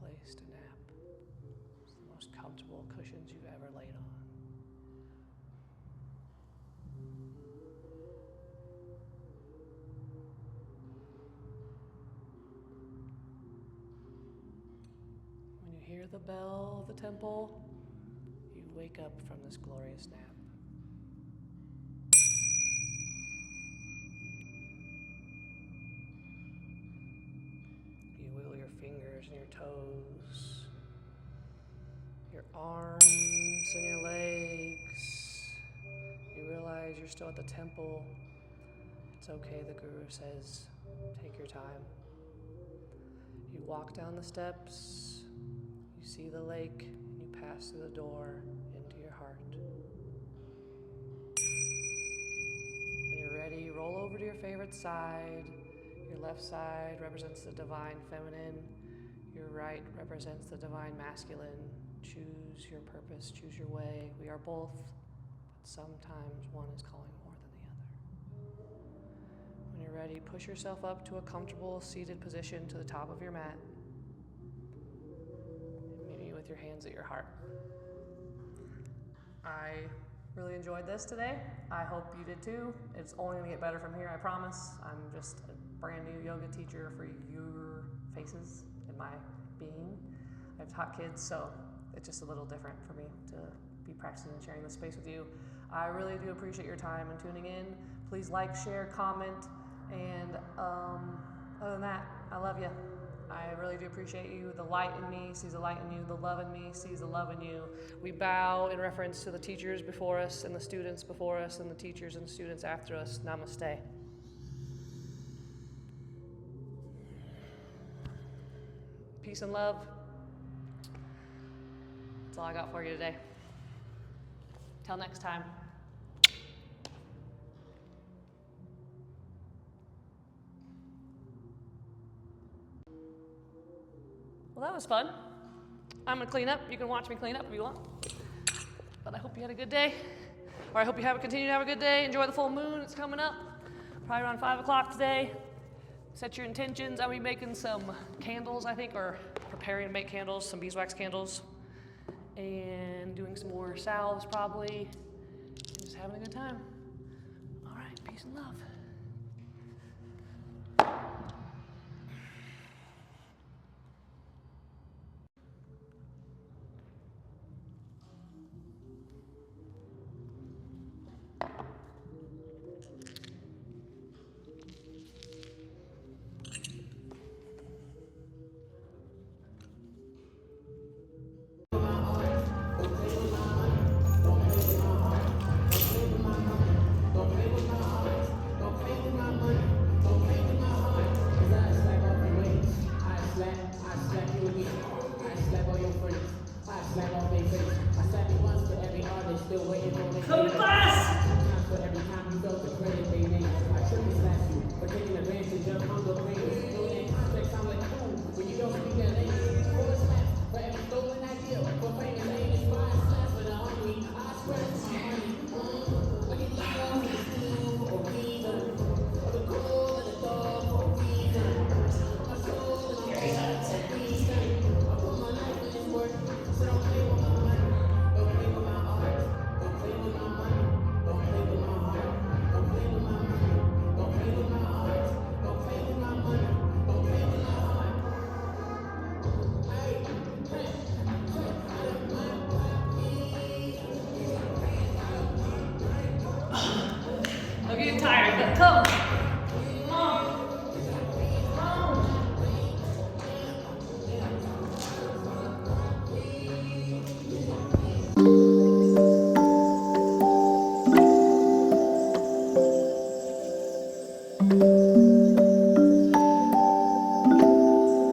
Place to nap. It's the most comfortable cushions you've ever laid on. When you hear the bell of the temple, you wake up from this glorious nap. Fingers and your toes, your arms and your legs. You realize you're still at the temple. It's okay, the Guru says, take your time. You walk down the steps, you see the lake, and you pass through the door into your heart. When you're ready, roll over to your favorite side. Your left side represents the divine feminine. Your right represents the divine masculine. Choose your purpose, choose your way. We are both, but sometimes one is calling more than the other. When you're ready, push yourself up to a comfortable seated position to the top of your mat. And maybe with your hands at your heart. I really enjoyed this today. I hope you did too. It's only going to get better from here, I promise. I'm just a brand new yoga teacher for your faces in my being. I've taught kids, so it's just a little different for me to be practicing and sharing this space with you. I really do appreciate your time and tuning in. Please like, share, comment, and other than that, I love you. I really do appreciate you. The light in me sees the light in you. The love in me sees the love in you. We bow in reference to the teachers before us and the students before us and the teachers and students after us. Namaste. Peace and love. That's all I got for you today. Till next time. Well, that was fun. I'm gonna clean up. You can watch me clean up if you want. But I hope you had a good day. Or I hope you continue to have a good day. Enjoy the full moon. It's coming up. Probably around 5 o'clock today. Set your intentions. I'll be making some candles, I think, or preparing to make candles, some beeswax candles. And doing some more salves, probably. And just having a good time. All right, peace and love. Come to class! For every time you felt the credit they made, I shouldn't slash you for taking advantage of hunger pain. No name context sound like cool when you don't speak that language. For a slap for every stolen idea, for fame and name is fine. Slap for the hungry, I spread my money. When you love, it's you or me, or the cold and the dark. You're tired, but come.